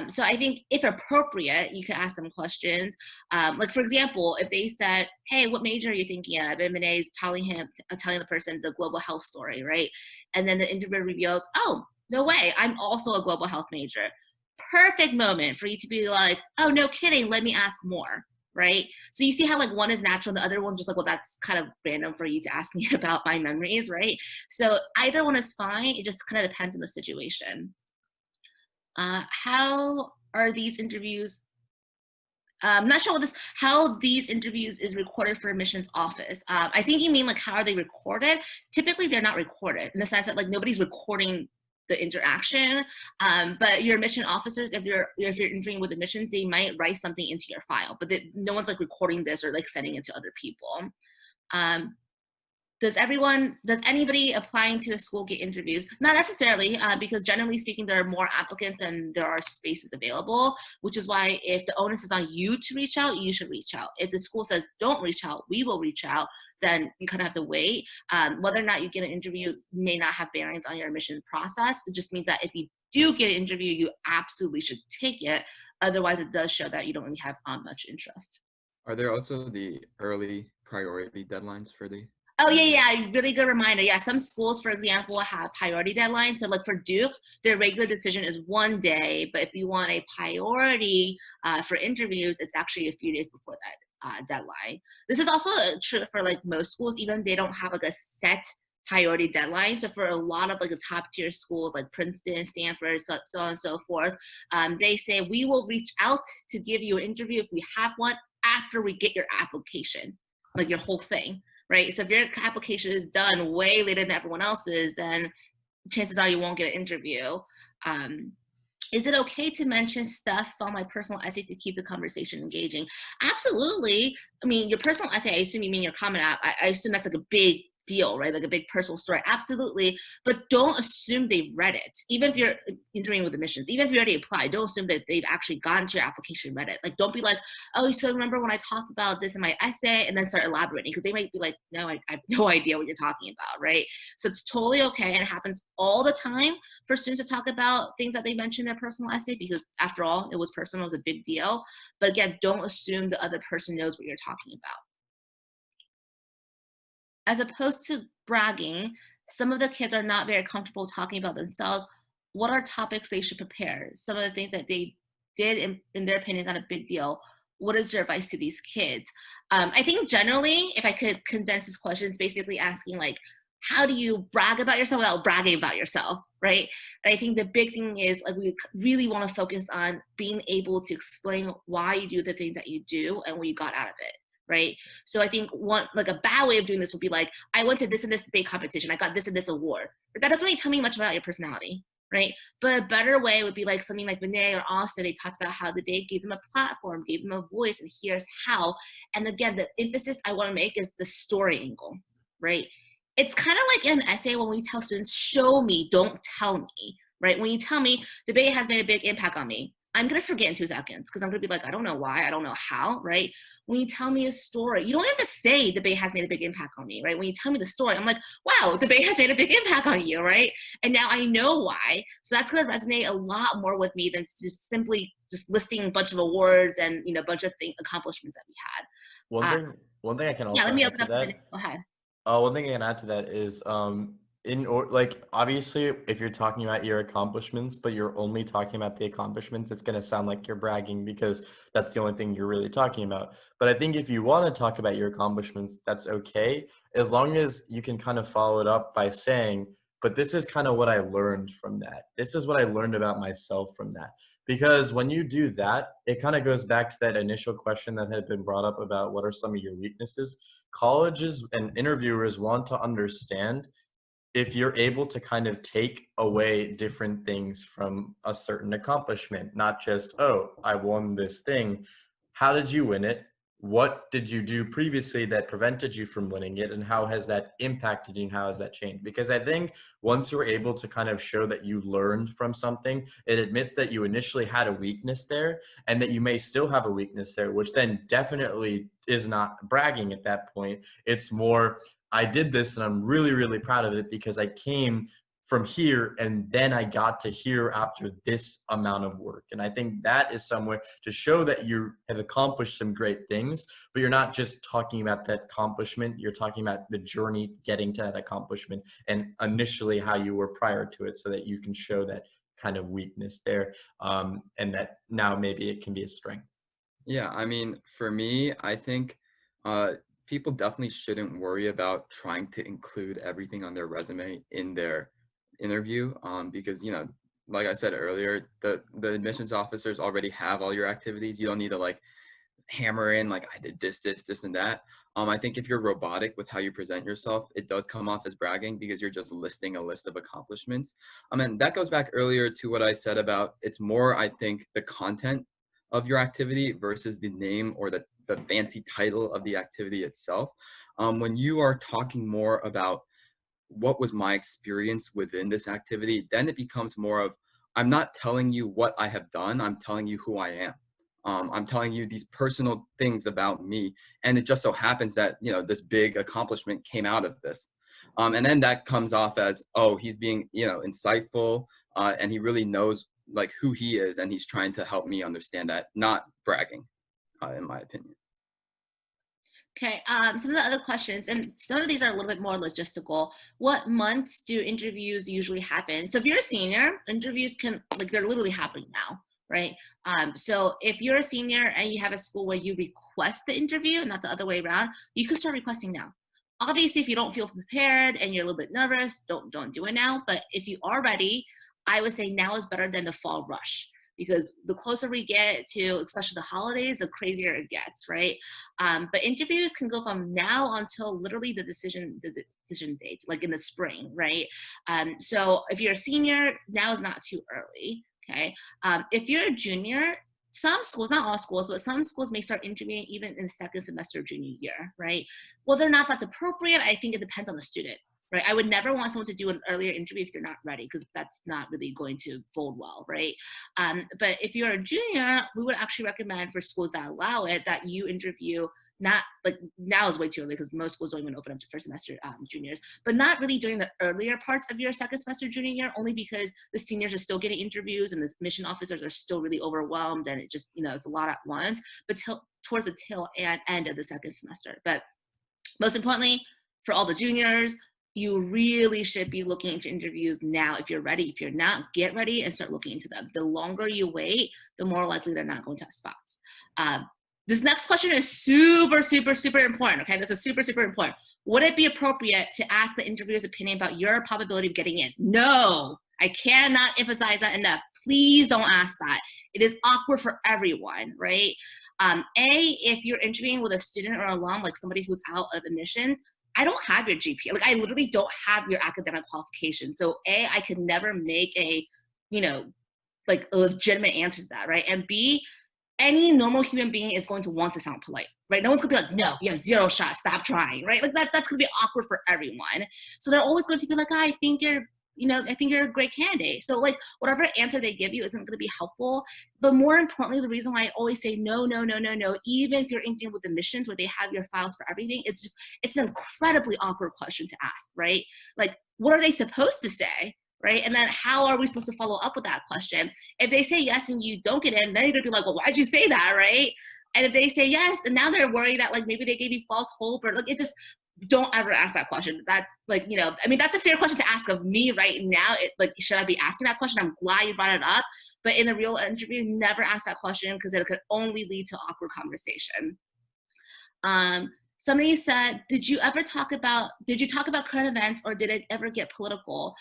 So I think if appropriate, you can ask them questions. Like for example, if they said, hey, what major are you thinking of? And Vinay is telling the person the global health story, right? And then the interviewer reveals, oh, no way, I'm also a global health major. Perfect moment for you to be like, oh, no kidding, let me ask more, right? So you see how like one is natural, the other one just like, well, that's kind of random for you to ask me about my memories, right? So either one is fine. It just kind of depends on the situation. How are these interviews? I'm not sure how these interviews is recorded for admissions office. I think you mean like how are they recorded? Typically, they're not recorded in the sense that like nobody's recording the interaction, but your admission officers, if you're interviewing with admissions, they might write something into your file, but no one's like recording this or like sending it to other people. Does anybody applying to the school get interviews? Not necessarily, because generally speaking, there are more applicants than there are spaces available, which is why if the onus is on you to reach out, you should reach out. If the school says, don't reach out, we will reach out, then you kind of have to wait. Whether or not you get an interview may not have bearings on your admission process. It just means that if you do get an interview, you absolutely should take it. Otherwise, it does show that you don't really have much interest. Are there also the early priority deadlines for the? Oh, yeah, really good reminder. Yeah, some schools, for example, have priority deadlines. So like for Duke, their regular decision is 1 day, but if you want a priority for interviews, it's actually a few days before that deadline. This is also true for like most schools, even they don't have like a set priority deadline. So for a lot of like the top tier schools like Princeton, Stanford, so on and so forth, they say we will reach out to give you an interview if we have one after we get your application, like your whole thing. Right, so if your application is done way later than everyone else's, then chances are you won't get an interview. Is it okay to mention stuff on my personal essay to keep the conversation engaging? Absolutely. I mean, your personal essay, I assume you mean your comment app. I assume that's like a big deal, right? Like a big personal story, absolutely. But don't assume they've read it. Even if you're interviewing with admissions, even if you already applied, don't assume that they've actually gone to your application and read it. Like, don't be like, oh, so remember when I talked about this in my essay, and then start elaborating, because they might be like, no, I have no idea what you're talking about, right? So it's totally okay, and it happens all the time for students to talk about things that they mentioned in their personal essay, because after all, it was personal, it was a big deal. But again, don't assume the other person knows what you're talking about. As opposed to bragging, some of the kids are not very comfortable talking about themselves. What are topics they should prepare? Some of the things that they did, in their opinion, is not a big deal. What is your advice to these kids? I think generally, if I could condense this question, it's basically asking like, how do you brag about yourself without bragging about yourself, right? And I think the big thing is like, we really want to focus on being able to explain why you do the things that you do and what you got out of it. Right. So I think like a bad way of doing this would be like, I went to this and this debate competition, I got this and this award. But that doesn't really tell me much about your personality, right? But a better way would be like something like Renee or Austin, they talked about how debate gave them a platform, gave them a voice, and here's how. And again, the emphasis I want to make is the story angle, right? It's kind of like in an essay when we tell students, show me, don't tell me, right? When you tell me debate has made a big impact on me, I'm going to forget in 2 seconds because I'm going to be like, I don't know why, I don't know how, right? When you tell me a story, you don't have to say debate has made a big impact on me, right? When you tell me the story, I'm like, wow, debate has made a big impact on you, right? And now I know why. So that's going to resonate a lot more with me than just simply just listing a bunch of awards and, you know, a bunch of accomplishments that we had. One thing I can also let me add open to up that. Go ahead. One thing I can add to that is like obviously if you're talking about your accomplishments but you're only talking about the accomplishments, it's going to sound like you're bragging because that's the only thing you're really talking about. But I think if you want to talk about your accomplishments, that's okay, as long as you can kind of follow it up by saying, but this is kind of what I learned from that. This is what I learned about myself from that. Because when you do that, it kind of goes back to that initial question that had been brought up about what are some of your weaknesses. Colleges and interviewers want to understand if you're able to kind of take away different things from a certain accomplishment, not just, oh, I won this thing. How did you win it? What did you do previously that prevented you from winning it? And how has that impacted you? And how has that changed? Because I think once you're able to kind of show that you learned from something, it admits that you initially had a weakness there and that you may still have a weakness there, which then definitely is not bragging at that point. It's more, I did this and I'm really, really proud of it because I came from here and then I got to here after this amount of work. And I think that is somewhere to show that you have accomplished some great things, but you're not just talking about that accomplishment. You're talking about the journey getting to that accomplishment and initially how you were prior to it, so that you can show that kind of weakness there, and that now maybe it can be a strength. Yeah, I mean, for me, I think people definitely shouldn't worry about trying to include everything on their resume in their interview, because, you know, like I said earlier, the admissions officers already have all your activities. You don't need to like hammer in like, I did this, and that. I think if you're robotic with how you present yourself, it does come off as bragging because you're just listing a list of accomplishments. And that goes back earlier to what I said about, it's more, I think, the content of your activity versus the name or the fancy title of the activity itself. When you are talking more about what was my experience within this activity, then it becomes more of, I'm not telling you what I have done, I'm telling you who I am. I'm telling you these personal things about me. And it just so happens that, you know, this big accomplishment came out of this. And then that comes off as, oh, he's being, you know, insightful, and he really knows like who he is, and he's trying to help me understand that, not bragging, in my opinion. Okay, some of the other questions, and some of these are a little bit more logistical. What months do interviews usually happen? So if you're a senior, interviews can, like, they're literally happening now, right? So if you're a senior and you have a school where you request the interview and not the other way around, you can start requesting now. Obviously, if you don't feel prepared and you're a little bit nervous, don't do it now. But if you are ready, I would say now is better than the fall rush, because the closer we get to, especially the holidays, the crazier it gets, right? But interviews can go from now until literally the decision date, like in the spring, right? So if you're a senior, now is not too early, okay? If you're a junior, some schools, not all schools, but some schools may start interviewing even in the second semester of junior year, right? Whether or not that's appropriate, I think it depends on the student, right? I would never want someone to do an earlier interview if they're not ready, because that's not really going to bode well, right? But if you're a junior, we would actually recommend for schools that allow it that you interview, not like now is way too early because most schools don't even open up to first semester juniors, but not really during the earlier parts of your second semester junior year, only because the seniors are still getting interviews and the admission officers are still really overwhelmed, and it just, it's a lot at once, but towards the tail end of the second semester. But most importantly, for all the juniors, you really should be looking into interviews now if you're ready. If you're not, get ready and start looking into them. The longer you wait, the more likely they're not going to have spots. This next question is super, super, super important, okay? This is super, super important. Would it be appropriate to ask the interviewer's opinion about your probability of getting in? No, I cannot emphasize that enough. Please don't ask that. It is awkward for everyone, right? If you're interviewing with a student or alum, like somebody who's out of admissions, I don't have your GPA. Like, I literally don't have your academic qualification. So I could never make a, like a legitimate answer to that, right? And B, any normal human being is going to want to sound polite, right? No one's gonna be like, no, you have 0 shots, stop trying, right? Like that's gonna be awkward for everyone. So they're always going to be like, I think you're a great candidate. So like whatever answer they give you isn't gonna be helpful. But more importantly, the reason why I always say no, even if you're interviewing with admissions where they have your files for everything, it's an incredibly awkward question to ask, right? Like, what are they supposed to say? Right? And then how are we supposed to follow up with that question? If they say yes and you don't get in, then you're gonna be like, well, why'd you say that, right? And if they say yes, and now they're worried that like maybe they gave you false hope, or like, it just, don't ever ask that question. That's like, I mean, that's a fair question to ask of me right now. Should I be asking that question? I'm glad you brought it up. But in a real interview, never ask that question because it could only lead to awkward conversation. Somebody said, did you talk about current events, or did it ever get political?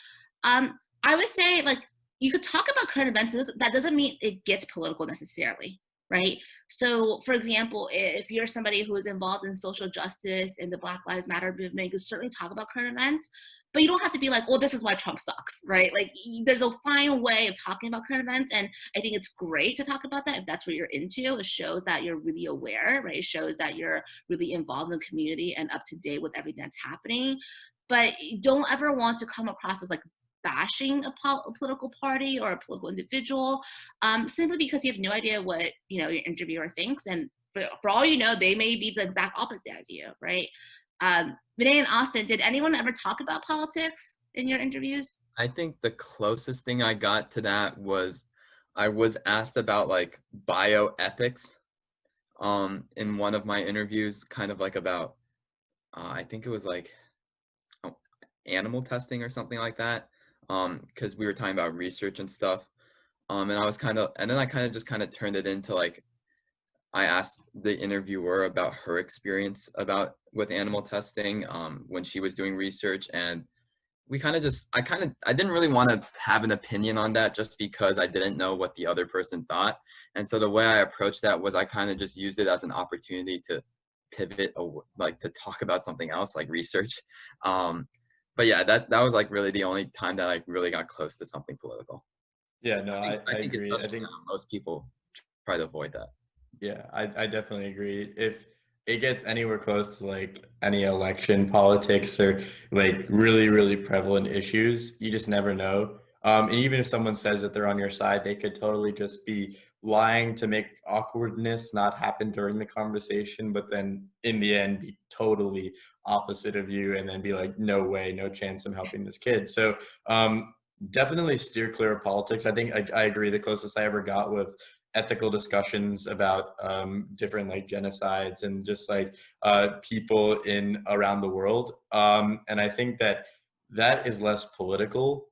I would say, like, you could talk about current events. That doesn't mean it gets political necessarily, right? So, for example, if you're somebody who is involved in social justice and the Black Lives Matter movement, you can certainly talk about current events, but you don't have to be like, well, this is why Trump sucks, right? Like, there's a fine way of talking about current events, and I think it's great to talk about that if that's what you're into. It shows that you're really aware, right? It shows that you're really involved in the community and up to date with everything that's happening. But you don't ever want to come across as like bashing a political party or a political individual, simply because you have no idea what your interviewer thinks, and for all you know, they may be the exact opposite as you, right? Vinay and Austin, did anyone ever talk about politics in your interviews? I think the closest thing I got to that was I was asked about like bioethics in one of my interviews, kind of like about I think it was like animal testing or something like that, because we were talking about research and stuff, and I was and then I just turned it into like, I asked the interviewer about her experience with animal testing when she was doing research, and we I didn't really want to have an opinion on that just because I didn't know what the other person thought. And so the way I approached that was I kind of just used it as an opportunity to pivot, like to talk about something else, like research. But yeah, that was like really the only time that I really got close to something political. Yeah, no, I agree. I think most people try to avoid that. Yeah, I definitely agree. If it gets anywhere close to like any election politics or like really, really prevalent issues, you just never know. And even if someone says that they're on your side, they could totally just be lying to make awkwardness not happen during the conversation, but then in the end be totally opposite of you and then be like, no way, no chance I'm helping this kid. So definitely steer clear of politics. I think I agree. The closest I ever got with ethical discussions about different like genocides and just like people around the world. And I think that is less political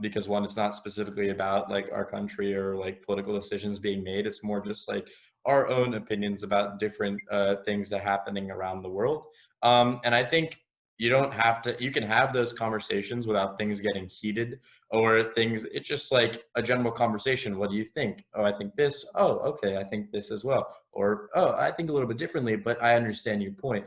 because one, it's not specifically about like our country or like political decisions being made. It's more just like our own opinions about different things that are happening around the world. And I think you don't have to, you can have those conversations without things getting heated or things, it's just like a general conversation. What do you think? Oh, I think this. Oh, okay, I think this as well. Or, oh, I think a little bit differently, but I understand your point.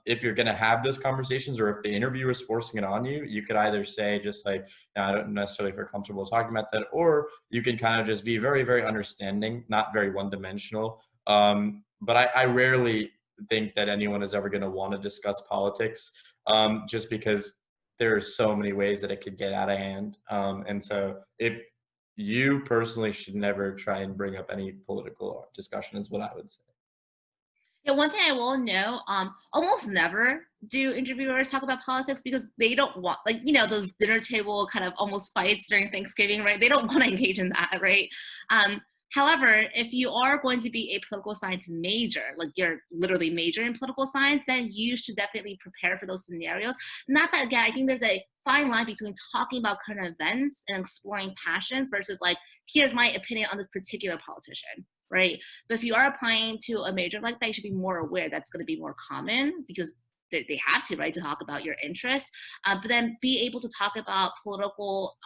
If you're going to have those conversations, or if the interviewer is forcing it on you, you could either say just like, no, I don't necessarily feel comfortable talking about that, or you can kind of just be very, very understanding, not very one-dimensional. But I rarely think that anyone is ever going to want to discuss politics, just because there are so many ways that it could get out of hand. And so you personally should never try and bring up any political discussion is what I would say. Yeah, one thing I will know, almost never do interviewers talk about politics because they don't want, like, you know, those dinner table kind of almost fights during Thanksgiving, right? They don't want to engage in that, right? However, if you are going to be a political science major, like you're literally major in political science, then you should definitely prepare for those scenarios. Not that, again, I think there's a fine line between talking about current events and exploring passions versus like, here's my opinion on this particular politician, right? But if you are applying to a major like that, you should be more aware that's going to be more common because they have to, right, to talk about your interests, but then be able to talk about political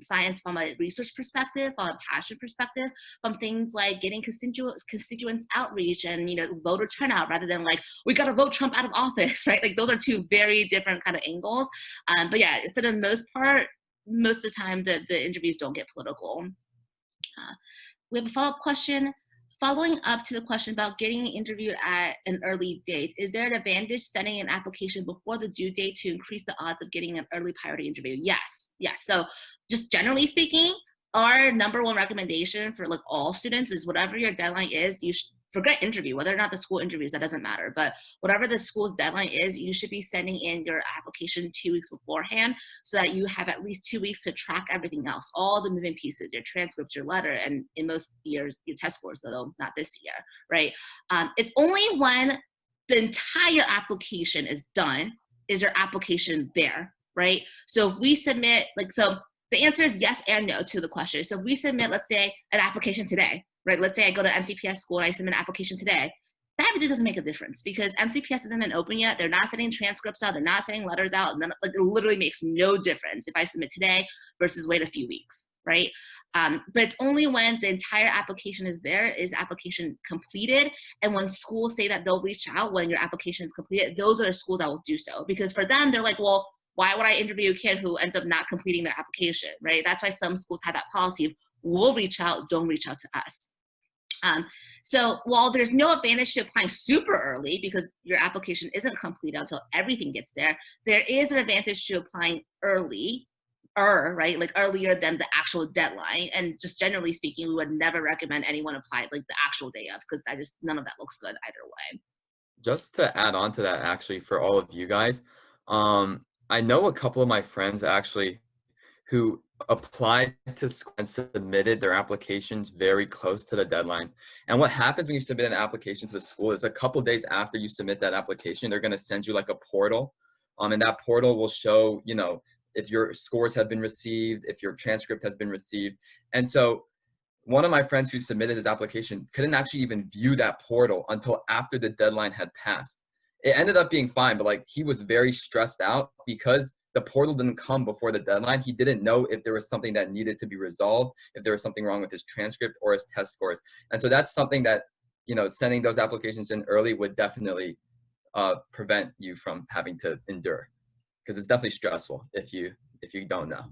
science from a research perspective, from a passion perspective, from things like getting constituents outreach and, you know, voter turnout, rather than like, we got to vote Trump out of office, right? Like those are two very different kind of angles. But yeah, for the most part, most of the time the interviews don't get political. We have a follow-up question. Following up to the question about getting interviewed at an early date, is there an advantage sending an application before the due date to increase the odds of getting an early priority interview? Yes. So just generally speaking, our number one recommendation for like all students is whatever your deadline is, you should forget interview, whether or not the school interviews, that doesn't matter. But whatever the school's deadline is, you should be sending in your application 2 weeks beforehand so that you have at least 2 weeks to track everything else, all the moving pieces, your transcript, your letter, and in most years, your test scores, although not this year, right? It's only when the entire application is done is your application there, right? So if we submit, like, so the answer is yes and no to the question. So if we submit, let's say, an application today, right? Let's say I go to MCPS school and I submit an application today. That really doesn't make a difference because MCPS hasn't been open yet. They're not sending transcripts out. They're not sending letters out. And then, like, it literally makes no difference if I submit today versus wait a few weeks, right? But it's only when the entire application is there, is application completed. And when schools say that they'll reach out when your application is completed, those are the schools that will do so. Because for them, they're like, well, why would I interview a kid who ends up not completing their application, right? That's why some schools have that policy of we'll reach out, don't reach out to us. So while there's no advantage to applying super early because your application isn't complete until everything gets there, there is an advantage to applying early, right? Like earlier than the actual deadline. And just generally speaking, we would never recommend anyone apply like the actual day of because that just, none of that looks good either way. Just to add on to that, actually, for all of you guys, I know a couple of my friends actually who applied to school and submitted their applications very close to the deadline. And what happens when you submit an application to the school is a couple of days after you submit that application, they're going to send you like a portal. And that portal will show, you know, if your scores have been received, if your transcript has been received. And so one of my friends who submitted his application couldn't actually even view that portal until after the deadline had passed. It ended up being fine, but like he was very stressed out because the portal didn't come before the deadline. He didn't know if there was something that needed to be resolved, if there was something wrong with his transcript or his test scores. And so that's something that, you know, sending those applications in early would definitely prevent you from having to endure, because it's definitely stressful if you don't know.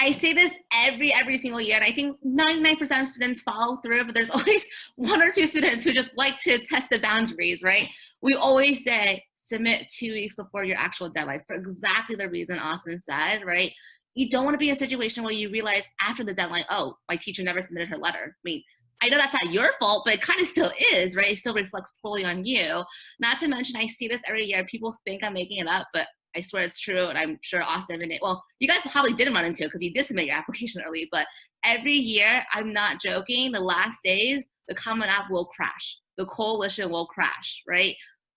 I say this every single year, and I think 99% of students follow through, but there's always 1 or 2 students who just like to test the boundaries, right? We always say, submit 2 weeks before your actual deadline for exactly the reason Austin said, right? You don't want to be in a situation where you realize after the deadline, oh, my teacher never submitted her letter. I mean, I know that's not your fault, but it kind of still is, right? It still reflects poorly on you. Not to mention, I see this every year. People think I'm making it up, but I swear it's true, and I'm sure Austin and well, you guys probably didn't run into it because you did submit your application early, but every year, I'm not joking, the last days, the Common App will crash. The coalition will crash, right?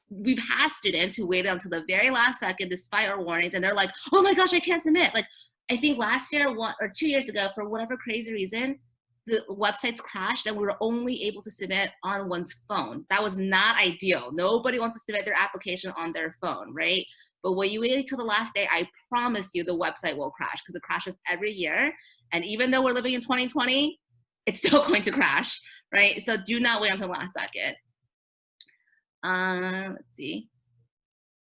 We've had students who waited until the very last second despite our warnings, and they're like, oh my gosh, I can't submit. Like, I think last year, 1 or 2 years ago, for whatever crazy reason, the websites crashed and we were only able to submit on one's phone. That was not ideal. Nobody wants to submit their application on their phone, right? But when you wait till the last day, I promise you the website will crash, because it crashes every year. And even though we're living in 2020, it's still going to crash, right? So do not wait until the last second. Let's see.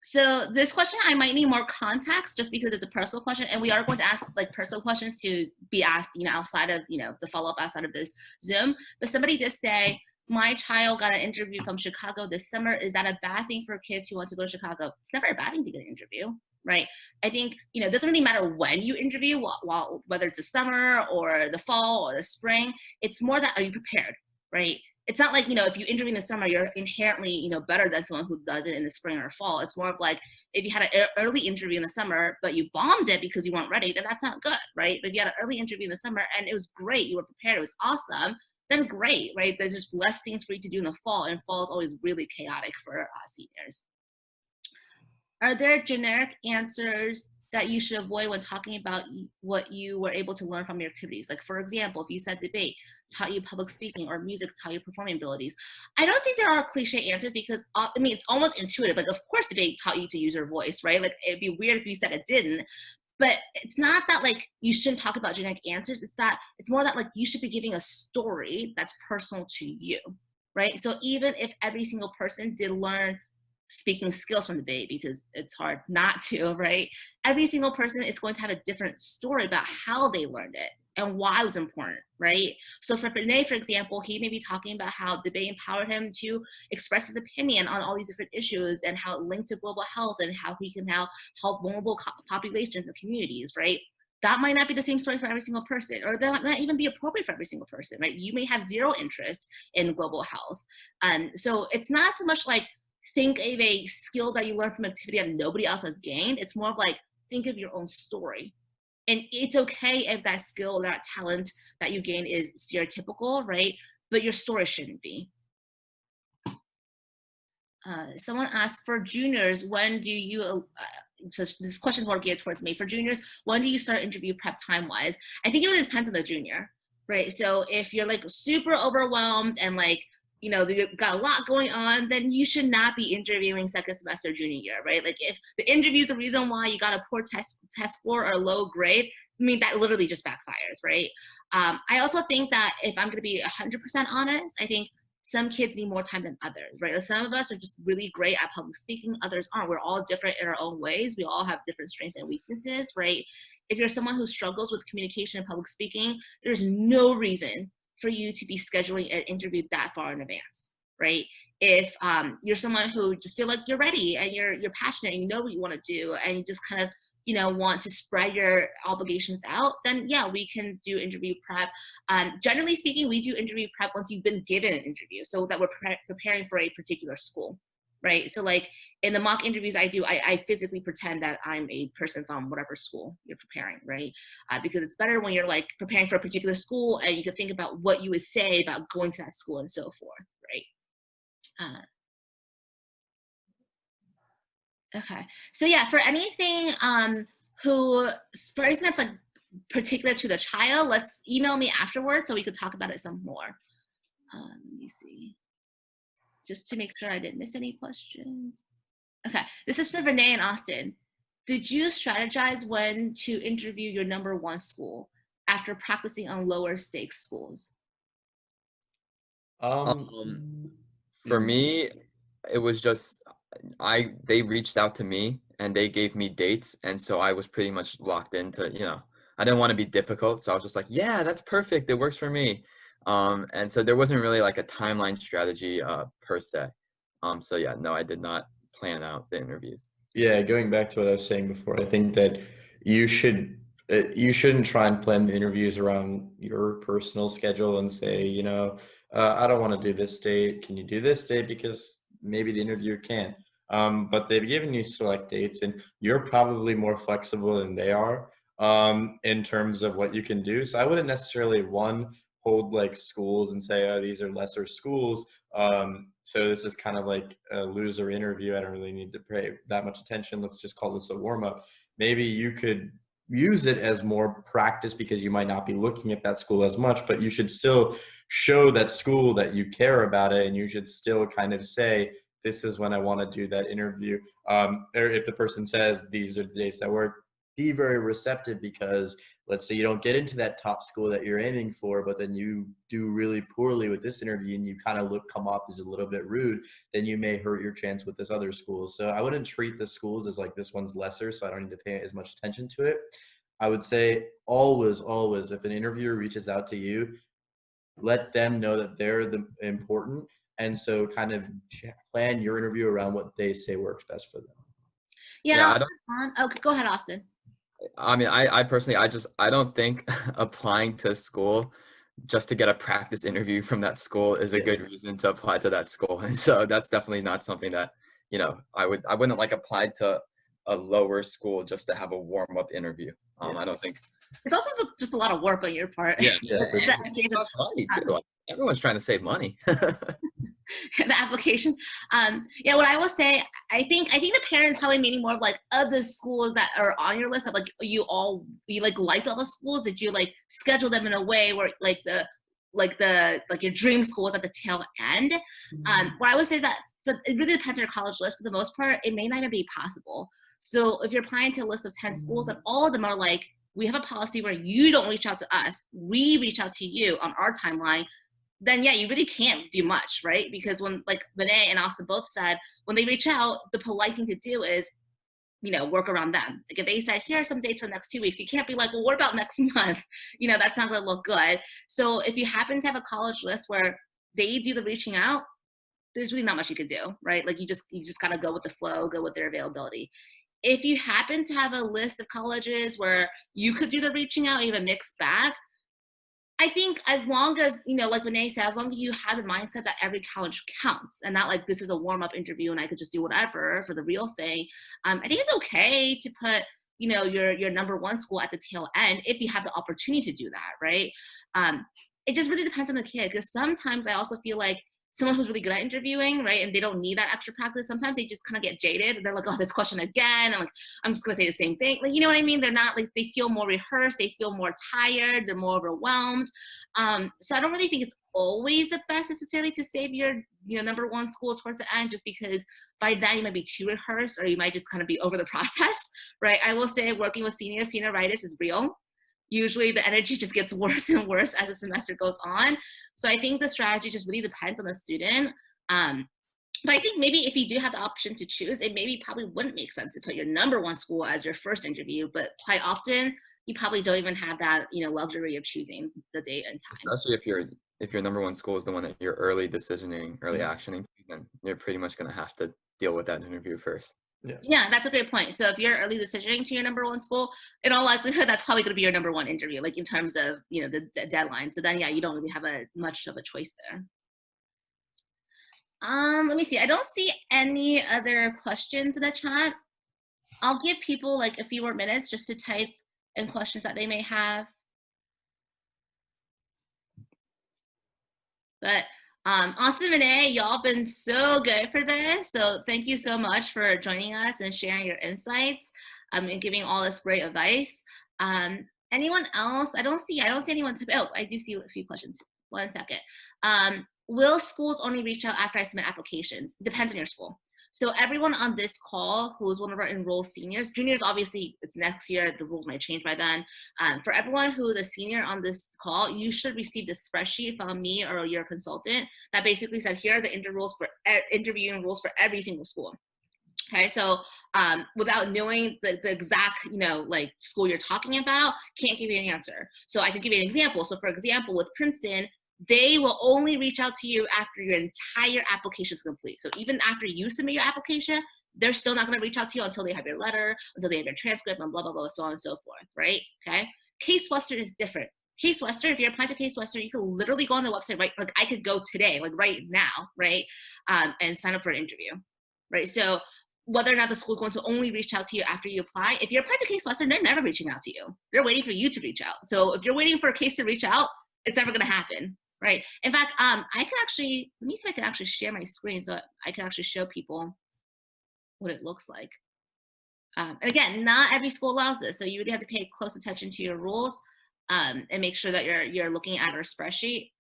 So this question, I might need more context just because it's a personal question, and we are going to ask like personal questions to be asked, you know, outside of, you know, the follow-up outside of this Zoom. But somebody did say, my child got an interview from Chicago this summer. Is that a bad thing for kids who want to go to Chicago? It's never a bad thing to get an interview, right? I think, you know, it doesn't really matter when you interview, whether it's the summer or the fall or the spring. It's more that, are you prepared, right? It's not like, you know, if you interview in the summer, you're inherently, you know, better than someone who does it in the spring or fall. It's more of like, if you had an early interview in the summer, but you bombed it because you weren't ready, then that's not good, right? But if you had an early interview in the summer and it was great, you were prepared, it was awesome, then great, right? There's just less things for you to do in the fall, and fall is always really chaotic for seniors. Are there generic answers that you should avoid when talking about what you were able to learn from your activities? Like, for example, if you said debate taught you public speaking, or music taught you performing abilities. I don't think there are cliche answers, because I mean, it's almost intuitive. Like, of course debate taught you to use your voice, right? Like, it'd be weird if you said it didn't. But it's not that like you shouldn't talk about generic answers. It's that it's more that like you should be giving a story that's personal to you, right? So even if every single person did learn speaking skills from debate, because it's hard not to, right? Every single person is going to have a different story about how they learned it and why it was important, right? So for Renee, for example, he may be talking about how debate empowered him to express his opinion on all these different issues, and how it linked to global health, and how he can now help vulnerable populations and communities, right? That might not be the same story for every single person, or that might not even be appropriate for every single person, right? You may have zero interest in global health. So it's not so much like, think of a skill that you learn from activity that nobody else has gained. It's more of like, think of your own story. And it's okay if that skill or that talent that you gain is stereotypical, right? But your story shouldn't be. Someone asked, for juniors, when do you, so this question is more geared towards me. For juniors, when do you start interview prep time-wise? I think it really depends on the junior, right? So if you're like super overwhelmed and like, you know, you've got a lot going on, then you should not be interviewing second semester junior year, right? Like, if the interview is the reason why you got a poor test score or a low grade, I mean, that literally just backfires, right? I also think that if I'm gonna be 100% honest, I think some kids need more time than others, right? Like, some of us are just really great at public speaking, others aren't. We're all different in our own ways. We all have different strengths and weaknesses, right? If you're someone who struggles with communication and public speaking, there's no reason for you to be scheduling an interview that far in advance, right? If you're someone who just feel like you're ready and you're passionate and you know what you want to do, and you just kind of, you know, want to spread your obligations out, then yeah, we can do interview prep. Generally speaking, we do interview prep once you've been given an interview, so that we're preparing for a particular school, right? So like in the mock interviews I do, I physically pretend that I'm a person from whatever school you're preparing, right? Because it's better when you're like preparing for a particular school and you can think about what you would say about going to that school and so forth, right? Okay, so yeah, for anything for anything that's like particular to the child, let's email me afterwards so we could talk about it some more. Let me see, just to make sure I didn't miss any questions. Okay, this is for Renee and Austin. Did you strategize when to interview your #1 school after practicing on lower stakes schools? For me, it was just, they reached out to me and they gave me dates. And so I was pretty much locked into, you know, I didn't want to be difficult. So I was just like, yeah, that's perfect. It works for me. And so there wasn't really like a timeline strategy per se. So yeah, no, I did not plan out the interviews. Yeah, going back to what I was saying before, I think that you shouldn't try and plan the interviews around your personal schedule and say, you know, I don't want to do this date. Can you do this date? Because maybe the interviewer can. But they've given you select dates, and you're probably more flexible than they are in terms of what you can do. So I wouldn't necessarily hold like schools and say, oh, these are lesser schools. So this is kind of like a loser interview. I don't really need to pay that much attention. Let's just call this a warm up. Maybe you could use it as more practice because you might not be looking at that school as much, but you should still show that school that you care about it. And you should still kind of say, this is when I want to do that interview. Or if the person says, these are the days that work, be very receptive, because let's say you don't get into that top school that you're aiming for, but then you do really poorly with this interview and you kind of come off as a little bit rude, then you may hurt your chance with this other school. So I wouldn't treat the schools as like this one's lesser, so I don't need to pay as much attention to it. I would say always, if an interviewer reaches out to you, let them know that they're the important. And so kind of plan your interview around what they say works best for them. Yeah, okay, go ahead, Austin. I mean, I personally, I don't think applying to school just to get a practice interview from that school is a good reason to apply to that school. And so that's definitely not something that, you know, I wouldn't like apply to a lower school just to have a warm-up interview. I don't think. It's also just a lot of work on your part. It costs money too. Like, everyone's trying to save money. The application. What I will say, I think the parents probably meaning more of like, of the schools that are on your list that like you liked all the schools, did you like schedule them in a way where like your dream school is at the tail end? What I would say is that it really depends on your college list. For the most part, it may not even be possible. So if you're applying to a list of 10 schools and all of them are like, we have a policy where you don't reach out to us, we reach out to you on our timeline, then you really can't do much, right? Because when, like Vinay and Austin both said, when they reach out, the polite thing to do is, work around them. Like if they said, here are some dates for the next 2 weeks, you can't be like, well, what about next month? That's not gonna look good. So if you happen to have a college list where they do the reaching out, there's really not much you could do, right? Like you just gotta go with the flow, go with their availability. If you happen to have a list of colleges where you could do the reaching out, you have a mixed bag, I think as long as, like Renee said, as long as you have the mindset that every college counts and not like this is a warm-up interview and I could just do whatever for the real thing, I think it's okay to put, your number one school at the tail end if you have the opportunity to do that, right? It just really depends on the kid, because sometimes I also feel like someone who's really good at interviewing, right, and they don't need that extra practice, sometimes they just kind of get jaded. They're like, oh, this question again. I'm just going to say the same thing. Like, you know what I mean? They're not like, they feel more rehearsed. They feel more tired. They're more overwhelmed. So I don't really think it's always the best necessarily to save your number one school towards the end, just because by then you might be too rehearsed or you might just kind of be over the process, right? I will say working with senioritis is real. Usually the energy just gets worse and worse as the semester goes on. So I think the strategy just really depends on the student. But I think maybe if you do have the option to choose, it probably wouldn't make sense to put your number one school as your first interview, but quite often you probably don't even have that, luxury of choosing the date and time. Especially if your number one school is the one that you're early decisioning, early actioning, then you're pretty much going to have to deal with that interview first. Yeah, that's a great point. So if you're early decisioning to your number one school, in all likelihood, that's probably going to be your number one interview, like in terms of, the deadline. So then, you don't really have much of a choice there. Let me see. I don't see any other questions in the chat. I'll give people like a few more minutes just to type in questions that they may have. But Austin and Renee, y'all been so good for this. So thank you so much for joining us and sharing your insights and giving all this great advice. Anyone else? I don't see anyone. Oh, I do see a few questions. 1 second. Will schools only reach out after I submit applications? Depends on your school. So everyone on this call who is one of our enrolled seniors, juniors, obviously it's next year, the rules might change by then. For everyone who is a senior on this call, you should receive the spreadsheet from me or your consultant that basically says, here are the interviewing rules for every single school. Okay, so without knowing the exact, like school you're talking about, can't give you an answer. So I could give you an example. So for example, with Princeton, they will only reach out to you after your entire application is complete. So even after you submit your application, they're still not going to reach out to you until they have your letter, until they have your transcript, and blah, blah, blah, so on and so forth, right? Okay. Case Western is different. Case Western, if you're applying to Case Western, you can literally go on the website, right? Like I could go today, like right now, right? And sign up for an interview, right? So whether or not the school is going to only reach out to you after you apply, if you're applying to Case Western, they're never reaching out to you. They're waiting for you to reach out. So if you're waiting for a case to reach out, it's never going to happen. Right. In fact, I can actually, let me see if I can actually share my screen so I can actually show people what it looks like. And again, not every school allows this. So you really have to pay close attention to your rules and make sure that you're looking at our spreadsheet.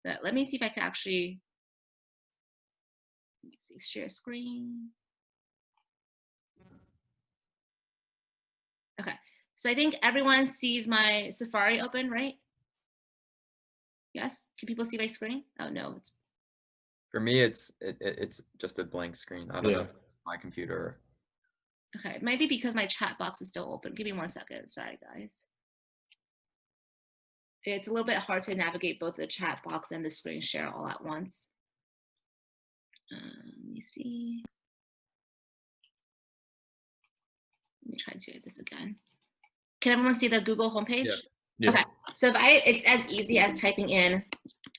But let me see if I can actually, Let me see, share screen. Okay, so I think everyone sees my Safari open, right? Yes, can people see my screen? Oh no, it's. For me, it's just a blank screen. I don't know if it's my computer. Okay, maybe because my chat box is still open. Give me 1 second. Sorry, guys. It's a little bit hard to navigate both the chat box and the screen share all at once. Let me see. Let me try to do this again. Can everyone see the Google homepage? Yeah. Okay, so it's as easy as typing in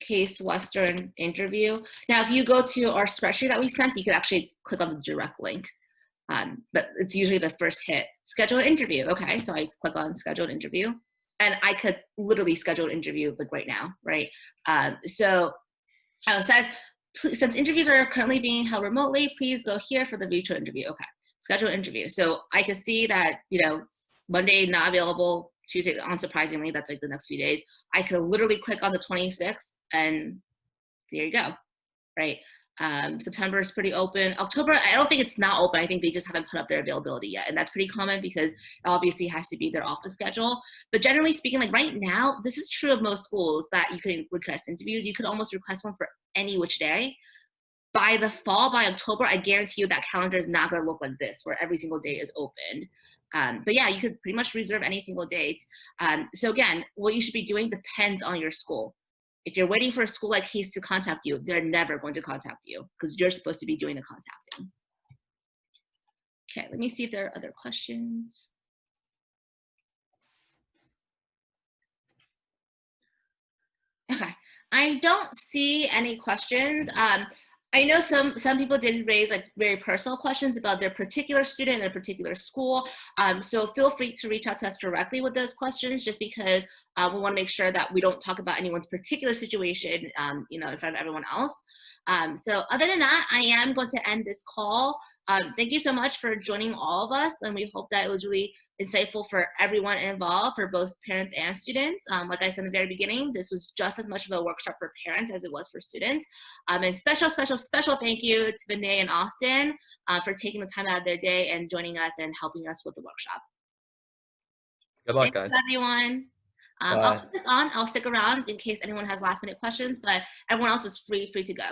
Case Western interview. Now, if you go to our spreadsheet that we sent, you could actually click on the direct link. But it's usually the first hit. Schedule an interview. Okay, so I click on schedule an interview, and I could literally schedule an interview like right now, right? So it says, since interviews are currently being held remotely, please go here for the virtual interview. Okay, schedule an interview. So I can see that, you know, Monday not available, Tuesday, unsurprisingly, that's like the next few days. I could literally click on the 26th and there you go, right? September is pretty open. October, I don't think it's not open. I think they just haven't put up their availability yet. And that's pretty common because it obviously has to be their office schedule. But generally speaking, like right now, this is true of most schools that you can request interviews. You could almost request one for any which day. By the fall, by October, I guarantee you that calendar is not going to look like this, where every single day is open. But yeah, you could pretty much reserve any single date. So again, what you should be doing depends on your school. If you're waiting for a school like Case to contact you, they're never going to contact you because you're supposed to be doing the contacting. Okay, let me see if there are other questions. Okay, I don't see any questions. I know some people did raise like very personal questions about their particular student in a particular school. So feel free to reach out to us directly with those questions, just because we want to make sure that we don't talk about anyone's particular situation, you know, in front of everyone else. So other than that, I am going to end this call. Thank you so much for joining all of us, and we hope that it was really insightful for everyone involved, for both parents and students. Like I said in the very beginning, this was just as much of a workshop for parents as it was for students. And special thank you to Vinay and Austin for taking the time out of their day and joining us and helping us with the workshop. Good luck, guys. Thanks, everyone. I'll put this on. I'll stick around in case anyone has last-minute questions, but everyone else is free to go.